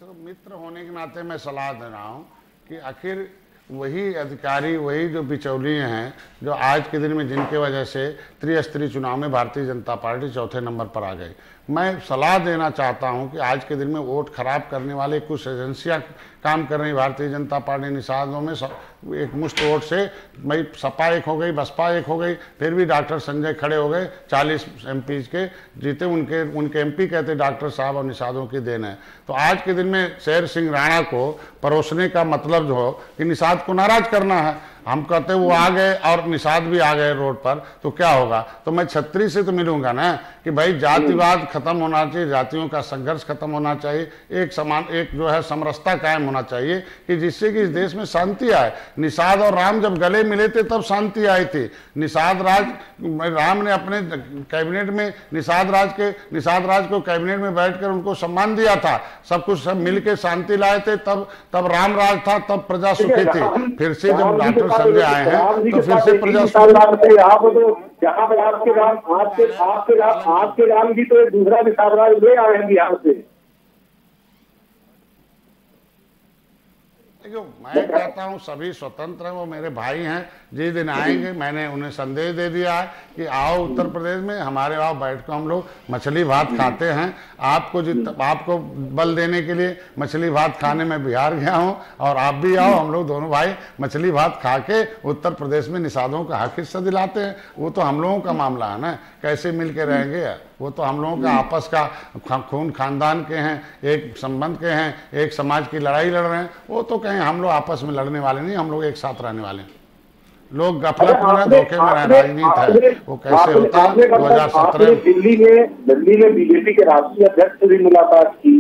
तो मित्र होने के नाते मैं सलाह दे रहा हूँ कि आखिर वही अधिकारी, वही जो बिचौलिए हैं, जो आज के दिन में जिनके वजह से त्रिस्तरीय चुनाव में भारतीय जनता पार्टी चौथे नंबर पर आ गई। मैं सलाह देना चाहता हूं कि आज के दिन में वोट खराब करने वाले कुछ एजेंसियां काम कर रही भारतीय जनता पार्टी निषादों में एक मुश्त वोट से भाई सपा एक हो गई, बसपा एक हो गई, फिर भी डॉक्टर संजय खड़े हो गए, 40 MP के जीते, उनके MP कहते डॉक्टर साहब और निषादों की देन है। तो आज के दिन में शेर सिंह राणा को परोसने का मतलब जो हो कि निषाद को नाराज करना है। हम कहते वो आ गए और निषाद भी आ गए रोड पर, तो क्या होगा? तो मैं छतरी से तो मिलूंगा ना कि भाई जातिवाद खत्म होना चाहिए, जातियों का संघर्ष खत्म होना चाहिए, एक समान, एक जो है समरसता कायम होना चाहिए कि जिससे कि इस देश में शांति आए। निषाद और राम जब गले मिले थे तब शांति आई थी। निषाद राज, राम ने अपने कैबिनेट में निषाद राज को कैबिनेट में बैठकर उनको सम्मान दिया था, सब कुछ सब मिलकर शांति लाए थे, तब राम राज था, तब प्रजा सुखी थी। फिर से जब डॉक्टर संजय आए हैं तो फिर से प्रजा जहाँ पर आपके राम भी तो एक दूसरा निषाद राज ले आए हैं बिहार से। मैं कहता हूँ सभी स्वतंत्र हैं, वो मेरे भाई हैं, जिस दिन आएंगे मैंने उन्हें संदेश दे दिया है कि आओ उत्तर प्रदेश में, हमारे आओ, बैठ कर हम लोग मछली भात खाते हैं। आपको बल देने के लिए मछली भात खाने में बिहार गया हूँ, और आप भी आओ, हम लोग दोनों भाई मछली भात खा के उत्तर प्रदेश में निषादों का हक हिस्सा दिलाते हैं। वो तो हम लोगों का मामला है ना, कैसे मिल के रहेंगे, वो तो हम लोगों का आपस का खून खानदान के हैं, एक संबंध के हैं, एक समाज की लड़ाई लड़ रहे हैं। वो तो कहीं हम लोग आपस में लड़ने वाले नहीं, हम लोग एक साथ रहने वाले हैं। लोग गफलत में, धोखे में, राजनीति है वो कैसे होता है। 2017 दिल्ली में बीजेपी के राष्ट्रीय अध्यक्ष से भी मुलाकात की,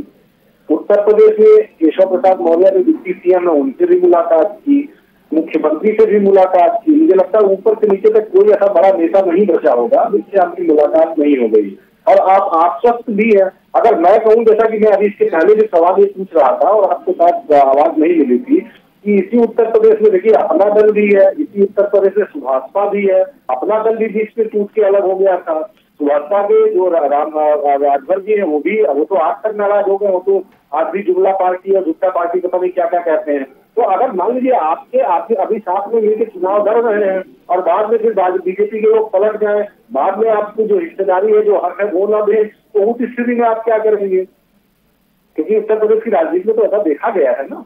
उत्तर प्रदेश में केशव प्रसाद मौर्य जो डिप्टी सीएम है उनसे भी मुलाकात की, मुख्यमंत्री से भी मुलाकात की। मुझे लगता है ऊपर से नीचे तक कोई ऐसा बड़ा नेता नहीं बचा होगा जिससे आपकी मुलाकात नहीं हो गई, और आप आश्वस्त भी है। अगर मैं कहूँ, जैसा कि मैं अभी इसके पहले जो सवाल ये पूछ रहा था और आपके साथ आवाज नहीं मिली थी, कि इसी उत्तर प्रदेश में देखिए अपना दल भी है, इसी उत्तर प्रदेश में सुभाषपा भी है, अपना दल भी बीच में टूट के अलग हो गया था। सुभाषपा के जो राजभर जी है वो तो आज तक नाराज हो गए, वो तो आज भी जुमला पार्टी और झुट्टा पार्टी पता नहीं क्या क्या कहते हैं। तो अगर मान लीजिए आपके अभी साथ में मिलकर चुनाव लड़ रहे हैं और बाद में फिर बीजेपी के लोग पलट जाए, बाद में आपकी जो हिस्सेदारी है, जो हक है वो न दे, तो उस स्थिति में आप क्या करेंगे? क्योंकि उत्तर प्रदेश की राजनीति में तो ऐसा देखा गया है ना।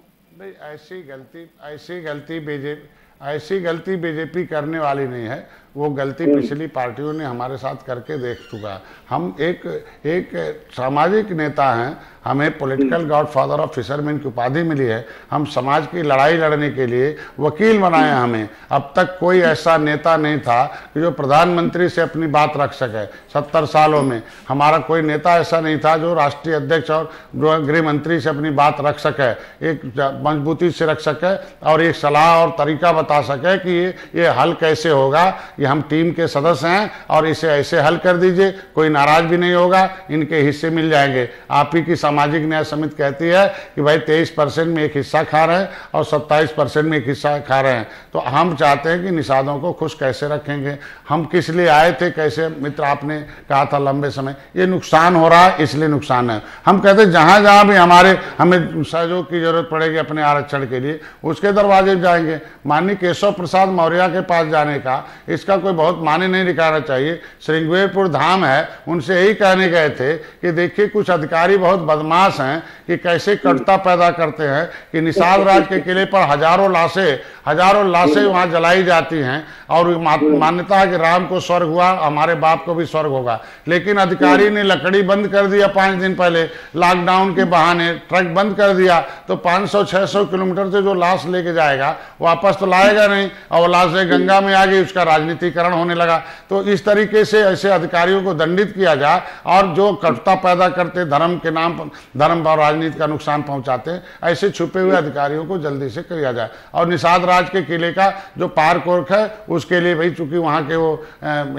ऐसी गलती बीजेपी करने वाली नहीं है, वो गलती पिछली पार्टियों ने हमारे साथ करके देख चुका। हम एक सामाजिक नेता हैं, हमें पॉलिटिकल गॉडफादर ऑफ फिशरमैन की उपाधि मिली है। हम समाज की लड़ाई लड़ने के लिए वकील बनाए हमें। अब तक कोई ऐसा नेता नहीं था कि जो प्रधानमंत्री से अपनी बात रख सके। 70 सालों में हमारा कोई नेता ऐसा नहीं था जो राष्ट्रीय अध्यक्ष और गृह मंत्री से अपनी बात रख सके, एक मजबूती से रख सके और एक सलाह और तरीका बता सके कि ये हल कैसे होगा, ये हम टीम के सदस्य हैं और इसे ऐसे हल कर दीजिए, कोई नाराज भी नहीं होगा, इनके हिस्से मिल जाएंगे। आप ही की सामाजिक न्याय समिति कहती है कि भाई 23% में एक हिस्सा खा रहे हैं और 27% में एक हिस्सा खा रहे हैं। तो हम चाहते हैं कि निषादों को खुश कैसे रखेंगे, हम किस लिए आए थे, कैसे मित्र आपने कहा था लंबे समय, ये नुकसान हो रहा है इसलिए नुकसान है। हम कहते हैं जहां जहां भी हमें सहयोग की जरूरत पड़ेगी अपने आरक्षण के लिए, उसके दरवाजे जाएंगे। माननीय केशव प्रसाद मौर्य के पास जाने का इसका कोई बहुत माने नहीं दिखाना चाहिए। श्रृंगेरपुर धाम है, उनसे यही कहने गए थे कि देखिए कुछ अधिकारी बहुत बदमाश हैं कि कैसे कटुता पैदा करते हैं कि निषाद राज के किले पर हजारों लाशें वहां जलाई जाती हैं और मान्यता है कि राम को स्वर्ग हुआ, हमारे बाप को भी स्वर्ग होगा। लेकिन अधिकारी ने लकड़ी बंद कर दिया 5 दिन पहले, लॉकडाउन के बहाने ट्रक बंद कर दिया, तो 500-600 किलोमीटर से जो लाश लेके जाएगा वापस तो लाएगा नहीं, और लाश गंगा में आ गई, उसका राजनीतिकरण होने लगा। तो इस तरीके से ऐसे अधिकारियों को दंडित किया जाए, और जो कटुता पैदा करते, धर्म के नाम पर धर्म और राजनीति का नुकसान पहुंचाते हैं, ऐसे छुपे हुए अधिकारियों को जल्दी से किया जाए। और निषाद राज के किले का जो पार्क वर्क है उसके लिए भाई चूंकि वहां के वो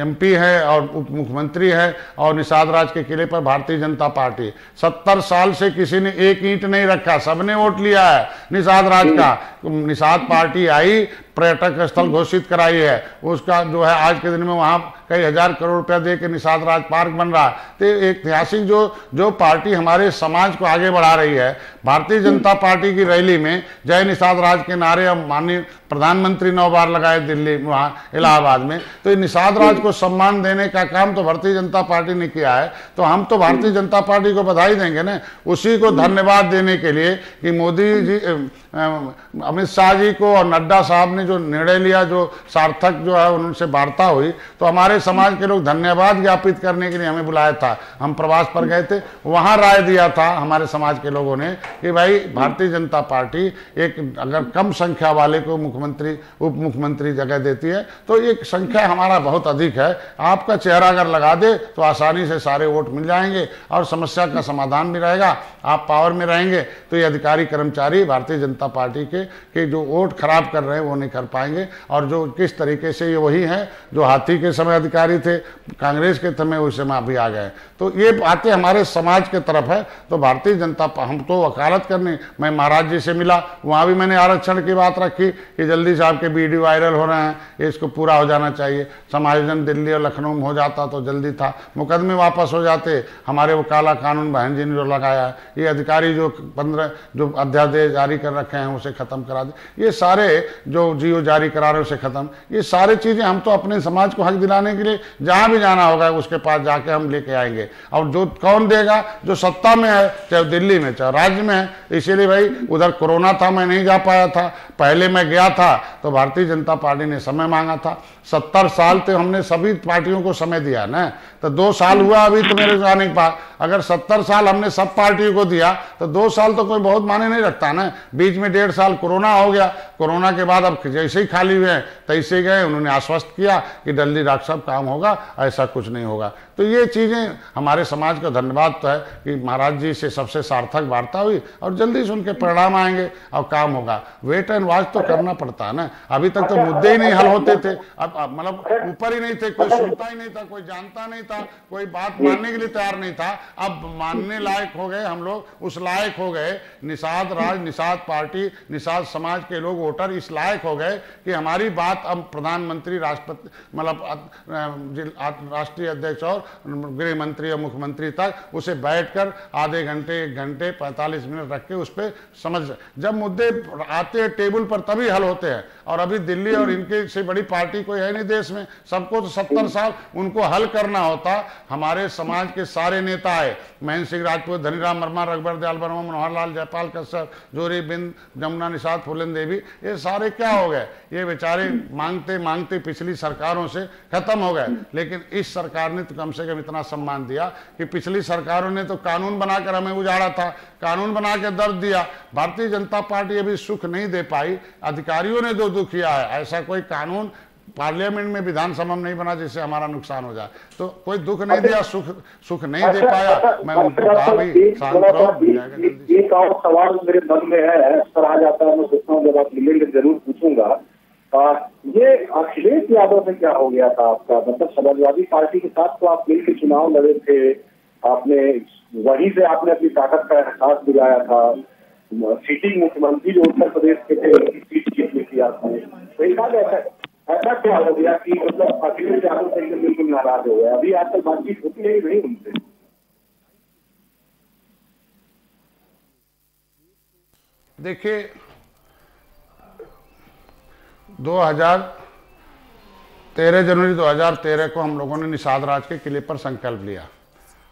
MP है और उप मुख्यमंत्री है, और निषाद राज के किले पर भारतीय जनता पार्टी 70 साल से किसी ने एक ईंट नहीं रखा, सबने वोट लिया है निषाद राज का। निषाद पार्टी आई, पर्यटक स्थल घोषित कराई है, उसका जो है आज के दिन में वहां कई हजार करोड़ रुपया दे के निषाद राज पार्क बन रहा है। तो ऐतिहासिक जो पार्टी हमारे समाज को आगे बढ़ा रही है, भारतीय जनता पार्टी की रैली में जय निषाद राज के नारे अब माननीय प्रधानमंत्री 9 बार लगाए दिल्ली वहां इलाहाबाद में। तो निषाद राज को सम्मान देने का काम तो भारतीय जनता पार्टी ने किया है, तो हम तो भारतीय जनता पार्टी को बधाई देंगे ना, उसी को धन्यवाद देने के लिए कि मोदी जी, अमित शाह जी को और नड्डा साहब ने जो निर्णय लिया, जो सार्थक जो है उनसे वार्ता हुई, तो हमारे समाज के लोग धन्यवाद ज्ञापित करने के लिए हमें बुलाया था। हम प्रवास पर गए थे, वहां राय दिया था हमारे समाज के लोगों ने कि भाई भारतीय जनता पार्टी एक अगर कम संख्या वाले को मुख्यमंत्री उप मुख्यमंत्री जगह देती है तो एक संख्या हमारा बहुत अधिक है, आपका चेहरा अगर लगा दे तो आसानी से सारे वोट मिल जाएंगे और समस्या का समाधान भी रहेगा, आप पावर में रहेंगे तो ये अधिकारी कर्मचारी भारतीय जनता पार्टी के जो वोट खराब कर रहे हैं वो नहीं कर पाएंगे। और जो किस तरीके से ये वही है जो हाथी के समय अधिकारी थे, कांग्रेस के समय उस समय अभी आ गए, तो ये बातें हमारे समाज के तरफ है। तो भारतीय जनता हम तो वकालत करने, मैं महाराज जी से मिला, वहाँ भी मैंने आरक्षण की बात रखी कि जल्दी से आपके वीडियो वायरल हो रहे हैं, इसको पूरा हो जाना चाहिए। समायोजन दिल्ली और लखनऊ में हो जाता तो जल्दी था, मुकदमे वापस हो जाते। हमारे वो काला कानून बहन जी ने जो लगाया है, ये अधिकारी जो 15 जो अध्यादेश जारी कर रखे हैं उसे खत्म करा दे, ये सारे जो जीओ जारी करा रहे उसे खत्म, ये सारी चीजें हम तो अपने समाज को हक दिलाने के लिए जहां भी जाना होगा उसके पास जाके हम लेके आएंगे। और जो कौन देगा, जो सत्ता में है, चाहे दिल्ली में चाहे राज्य में है। इसीलिए भाई उधर कोरोना था, मैं नहीं जा पाया था, पहले मैं गया था तो भारतीय जनता पार्टी ने समय मांगा था। 70 साल तो हमने सभी पार्टियों को समय दिया ना, तो 2 साल हुआ अभी तो मेरे जाने के बाद। अगर 70 साल हमने सब पार्टियों को दिया तो 2 साल तो कोई बहुत माने नहीं रखता ना। बीच में 1.5 साल कोरोना हो गया, कोरोना के बाद अब जैसे ही खाली हुए हैं तैसे गए, उन्होंने आश्वस्त किया कि जल्दी डॉक्टर साहब काम होगा, ऐसा कुछ नहीं होगा। तो ये चीज़ें हमारे समाज का धन्यवाद तो है कि महाराज जी से सबसे सार्थक वार्ता हुई और जल्दी से उनके परिणाम आएंगे और काम होगा। वेट एंड वॉच तो करना पड़ता है ना, अभी तक तो मुद्दे ही नहीं हल होते थे, अब मतलब ऊपर ही नहीं थे, कोई सुनता ही नहीं था, कोई जानता नहीं था, कोई बात मानने के लिए तैयार नहीं था। अब मानने लायक हो गए हम लोग, उस लायक हो गए, निषाद राज, निषाद पार्टी, निषाद समाज के लोग वोटर इस लायक हो गए कि हमारी बात अब प्रधानमंत्री, राष्ट्रपति, मतलब राष्ट्रीय अध्यक्ष और गृह मंत्री और मुख्यमंत्री तक उसे बैठकर आधे घंटे 1 घंटे 45 मिनट रख के उस पर समझ, जब मुद्दे आते हैं टेबल पर तभी हल होते हैं। और अभी दिल्ली और इनके से बड़ी पार्टी कोई है नहीं देश में, सबको तो 70 साल उनको हल करना होता। हमारे समाज के सारे नेता है, महेंद्र सिंह राजपूत, धनीराम वर्मा, रघुबर दयाल वर्मा, मनोहर लाल, जयपाल कश्यप, जोरी बिंद, जमुना निषाद, फूलन देवी, ये सारे क्या हो गए, ये बेचारे मांगते मांगते पिछली सरकारों से खत्म हो गए। लेकिन इस सरकार ने तो कम से कम इतना सम्मान दिया कि पिछली सरकारों ने तो कानून बनाकर हमें उजाड़ा था, कानून बना के दर्द दिया। भारतीय जनता पार्टी अभी सुख नहीं दे पाई, अधिकारियों ने जो दुख किया है, ऐसा कोई कानून पार्लियामेंट में, विधानसभा में नहीं बना जिससे हमारा नुकसान हो जाए। तो कोई दुख नहीं दिया, सुख नहीं दे पाया। मैं उनको कहा भाई शांत रहो, मिल जाएगा जल्दी। एक और सवाल मेरे मन में है, अक्सर आ जाता है, मैं सोचता हूँ जब आप मिलेंगे जरूर पूछूंगा। ये अखिलेश यादव से क्या हो गया था आपका, मतलब समाजवादी पार्टी के साथ तो आप मिलकर चुनाव लड़े थे, आपने वहीं से आपने अपनी ताकत का एहसास दिलाया था, सीटिंग मुख्यमंत्री जो उत्तर प्रदेश के थे उनकी सीट जीतने की आपने, तो ऐसा क्या हो गया कि मतलब अखिलेश यादव से बिल्कुल नाराज हो गए? अभी आजकल बातचीत होती है नहीं उनसे? देखिए 13 जनवरी 2013 को हम लोगों ने निषाद राज के किले पर संकल्प लिया।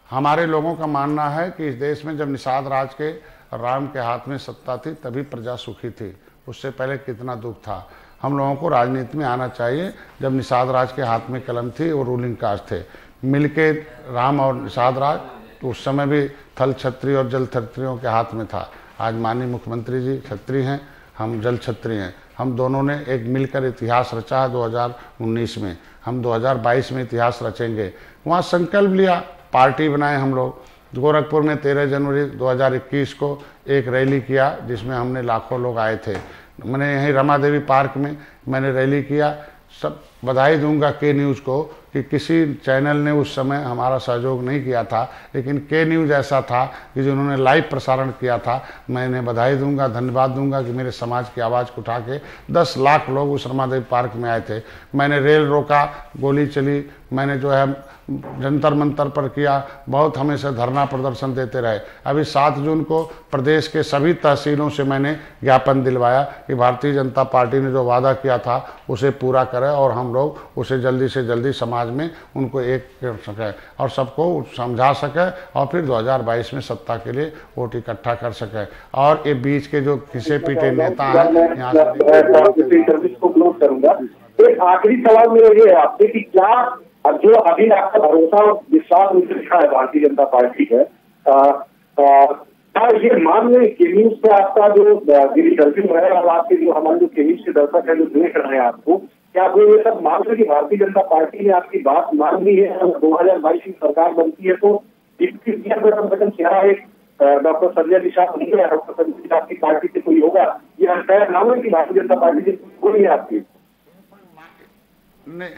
हमारे लोगों का मानना है कि इस देश में जब निषाद राज के राम के हाथ में सत्ता थी तभी प्रजा सुखी थी, उससे पहले कितना दुख था। हम लोगों को राजनीति में आना चाहिए। जब निषाद राज के हाथ में कलम थी और रूलिंग कास्ट थे, मिलके राम और निषाद राज, तो उस समय भी थल क्षत्रिय और जल क्षत्रियों के हाथ में था। आज माननीय मुख्यमंत्री जी क्षत्रिय हैं, हम जल क्षत्रिय हैं, हम दोनों ने एक मिलकर इतिहास रचा है 2019 में, हम 2022 में इतिहास रचेंगे। वहाँ संकल्प लिया, पार्टी बनाए हम लोग। गोरखपुर में 13 जनवरी 2021 को एक रैली किया जिसमें हमने लाखों लोग आए थे। मैंने यहीं रमा देवी पार्क में मैंने रैली किया। सब बधाई दूंगा के न्यूज़ को कि किसी चैनल ने उस समय हमारा सहयोग नहीं किया था, लेकिन के न्यूज़ ऐसा था कि जिन्होंने लाइव प्रसारण किया था। मैंने बधाई दूंगा, धन्यवाद दूंगा कि मेरे समाज की आवाज़ को उठा के 10 लाख लोग उस रमादेवी पार्क में आए थे। मैंने रेल रोका, गोली चली, मैंने जो है जंतर मंतर पर किया, बहुत हमेशा धरना प्रदर्शन देते रहे। अभी 7 जून को प्रदेश के सभी तहसीलों से मैंने ज्ञापन दिलवाया कि भारतीय जनता पार्टी ने जो वादा किया था उसे पूरा करे और हम लोग उसे जल्दी से जल्दी समाज में उनको एक कर सके और सबको समझा सके और फिर 2022 में सत्ता के लिए वोट इकट्ठा कर सके। और ये बीच के जो घिसे पीटे नेता हैं, यहाँ से एक आखिरी सवाल मेरा ये है आपसे कि क्या अब जो अभी आपका भरोसा और विश्वास मुझे दिखा है भारतीय जनता पार्टी है, ये मान लें के न्यूज पे आपका जो इंटरव्यू है और आपके जो हमारे जो के न्यूज के दर्शक है जो देख रहे हैं आपको, क्या आप ये सब मान लें कि भारतीय जनता पार्टी ने आपकी बात मान ली है? अगर 2022 की सरकार बनती है तो डिप्टी सीएम का कम से कम चेहरा एक डॉक्टर संजय निषाद नहीं है, डॉक्टर संजय निषाद की पार्टी से कोई होगा, ये तय नाम है कि भारतीय जनता पार्टी से कोई है आपकी? नहीं,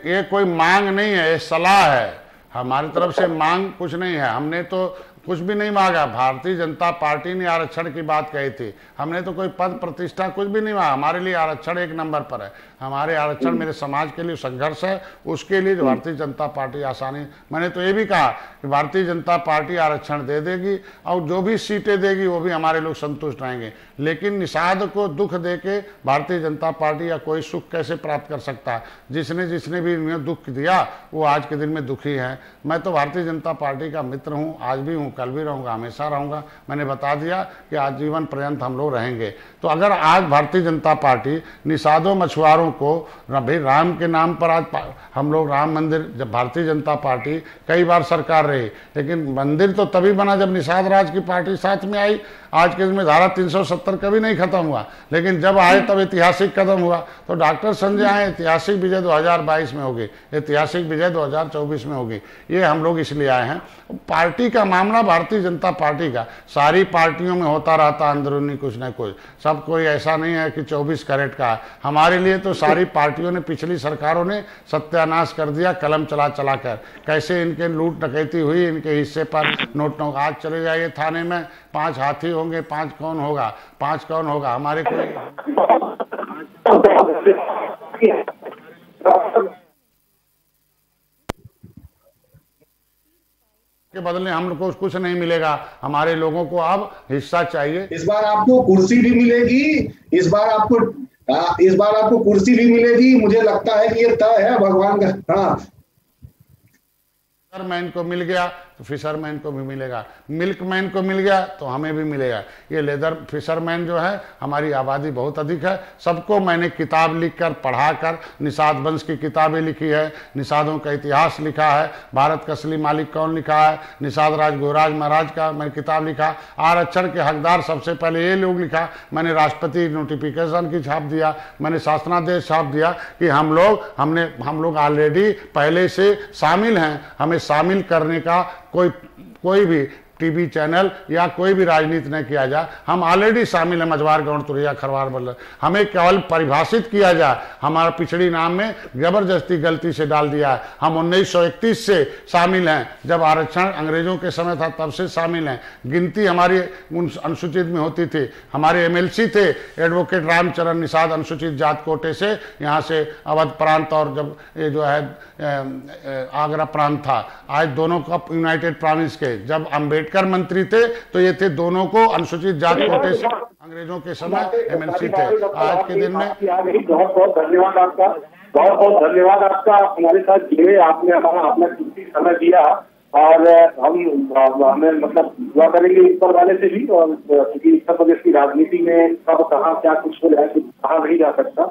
ये कोई मांग नहीं है, ये सलाह है। हमारी तरफ से मांग कुछ नहीं है, हमने तो कुछ भी नहीं मांगा। भारतीय जनता पार्टी ने आरक्षण की बात कही थी, हमने तो कोई पद प्रतिष्ठा कुछ भी नहीं मांगा। हमारे लिए आरक्षण एक नंबर पर है, हमारे आरक्षण मेरे समाज के लिए संघर्ष है, उसके लिए भारतीय जनता पार्टी आसानी। मैंने तो ये भी कहा कि भारतीय जनता पार्टी आरक्षण दे देगी और जो भी सीटें देगी वो भी हमारे लोग संतुष्ट रहेंगे, लेकिन निषाद को दुख दे के भारतीय जनता पार्टी या कोई सुख कैसे प्राप्त कर सकता है? जिसने भी इन्हें दुख दिया वो आज के दिन में दुखी है। मैं तो भारतीय जनता पार्टी का मित्र हूँ, आज भी हूँ, कल भी रहूँगा, हमेशा रहूँगा। मैंने बता दिया कि आजीवन पर्यंत हम लोग रहेंगे। तो अगर आज भारतीय जनता पार्टी निषादों मछुआरों को भाई राम के नाम पर आज हम लोग राम मंदिर, जब भारतीय जनता पार्टी कई बार सरकार रही, लेकिन मंदिर तो तभी बना जब निषाद राज की पार्टी साथ में आई। आज के दिन धारा 370 कभी नहीं खत्म हुआ, लेकिन जब आए तब ऐतिहासिक कदम हुआ। तो डॉक्टर संजय आए, ऐतिहासिक विजय 2022 में होगी, ऐतिहासिक विजय 2024 में होगी। ये हम लोग इसलिए आए हैं। पार्टी का मामला भारतीय जनता पार्टी का, सारी पार्टियों में होता रहता अंदरूनी कुछ न कुछ, सब कोई ऐसा नहीं है कि 24 कैरेट का है। हमारे लिए तो सारी पार्टियों ने, पिछली सरकारों ने सत्यानाश कर दिया कलम चला चला कर। कैसे इनके लूट डकैती हुई, इनके हिस्से पर नोट। आज चले जाइए थाने में, 5 हाथी होंगे, 5 कौन होगा, 5 कौन होगा? हमारे कोई के बदले हम लोग को कुछ नहीं मिलेगा। हमारे लोगों को अब हिस्सा चाहिए। इस बार आपको कुर्सी भी मिलेगी, इस बार आपको कुर्सी भी मिलेगी। मुझे लगता है कि ये तय है भगवान का। हाँ, फिशरमैन को मिल गया तो फिशरमैन को भी मिलेगा, मिल्कमैन को मिल गया तो हमें भी मिलेगा। ये लेदर फिशरमैन जो है, हमारी आबादी बहुत अधिक है। सबको मैंने किताब लिखकर पढ़ाकर, निषाद वंश की किताबें लिखी है, निषादों का इतिहास लिखा है, भारत का असली मालिक कौन लिखा है, निषाद राज गोराज महाराज का मैंने किताब लिखा, आरक्षण के हकदार सबसे पहले ये लोग लिखा। मैंने राष्ट्रपति नोटिफिकेशन की छाप दिया, मैंने शासनादेश छाप दिया कि हम लोग ऑलरेडी पहले से शामिल हैं। हमें शामिल करने का कोई भी टीवी चैनल या कोई भी राजनीति न किया जाए। हम ऑलरेडी शामिल हैं, मझवार गौड़ तुरैया खरवार बल्लर। हमें केवल परिभाषित किया जाए। हमारा पिछड़ी नाम में जबरदस्ती गलती से डाल दिया है। हम 1931 से शामिल हैं, जब आरक्षण अंग्रेजों के समय था तब से शामिल हैं। गिनती हमारी उन अनुसूचित में होती थी। हमारे एमएलसी थे एडवोकेट रामचरण निषाद, अनुसूचित जात कोटे से, यहाँ से अवध प्रांत और जब ये जो है आगरा प्रांत था, आज दोनों का यूनाइटेड प्रोविंस के। जब अम्बेडकर मंत्री थे तो ये थे दोनों को अनुसूचित जात कोटे से, अंग्रेजों के समय एमएलसी थे। आज के दिन में बहुत बहुत धन्यवाद आपका, बहुत बहुत धन्यवाद आपका। हमारे साथ जुड़े, आपने हमारा अपना कीमती समय दिया और हमें मतलब दुआ करेंगे ऊपर वाले से भी। और क्योंकि उत्तर प्रदेश की राजनीति में कब कहाँ क्या कुछ हो जाए कहा नहीं जा सकता,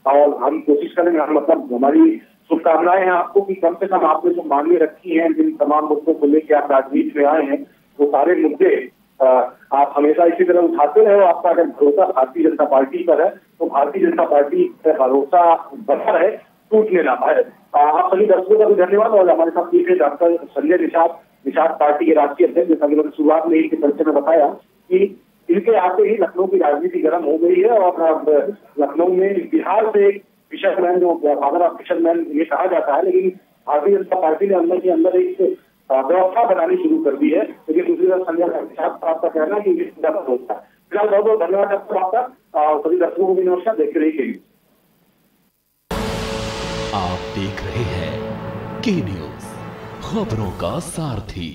और हम कोशिश करेंगे, हम मतलब हमारी शुभकामनाएं हैं आपको कि कम से कम आपने जो मांगे रखी हैं, जिन तमाम मुद्दों को लेकर आप राजनीति में आए हैं, वो सारे मुद्दे आप हमेशा इसी तरह उठाते रहे। आपका अगर भरोसा भारतीय जनता पार्टी पर है तो भारतीय जनता पार्टी पर भरोसा बना रहे, टूटने ना पाए। आप सभी दर्शकों का भी धन्यवाद। और हमारे साथ ये डॉक्टर संजय निषाद पार्टी के राष्ट्रीय अध्यक्ष, जैसा कि मैंने शुरुआत में इनके परिचय में बताया कि इनके आते ही लखनऊ की राजनीति गर्म हो गई है। और लखनऊ में बिहार से फिशरमैन, जो फादर ऑफ फिशरमैन ये कहा जाता है, लेकिन भारतीय जनता पार्टी ने अंदर के अंदर एक व्यवस्था बनानी शुरू कर दी है। लेकिन दूसरी तरफ संजय साहब आपका कहना है कि ये ज्यादा होता है। फिलहाल बहुत बहुत धन्यवाद आपका, सभी दर्शकों को भी नमस्कार। देखते रहिए। आप देख रहे हैं के न्यूज, खबरों का सारथी।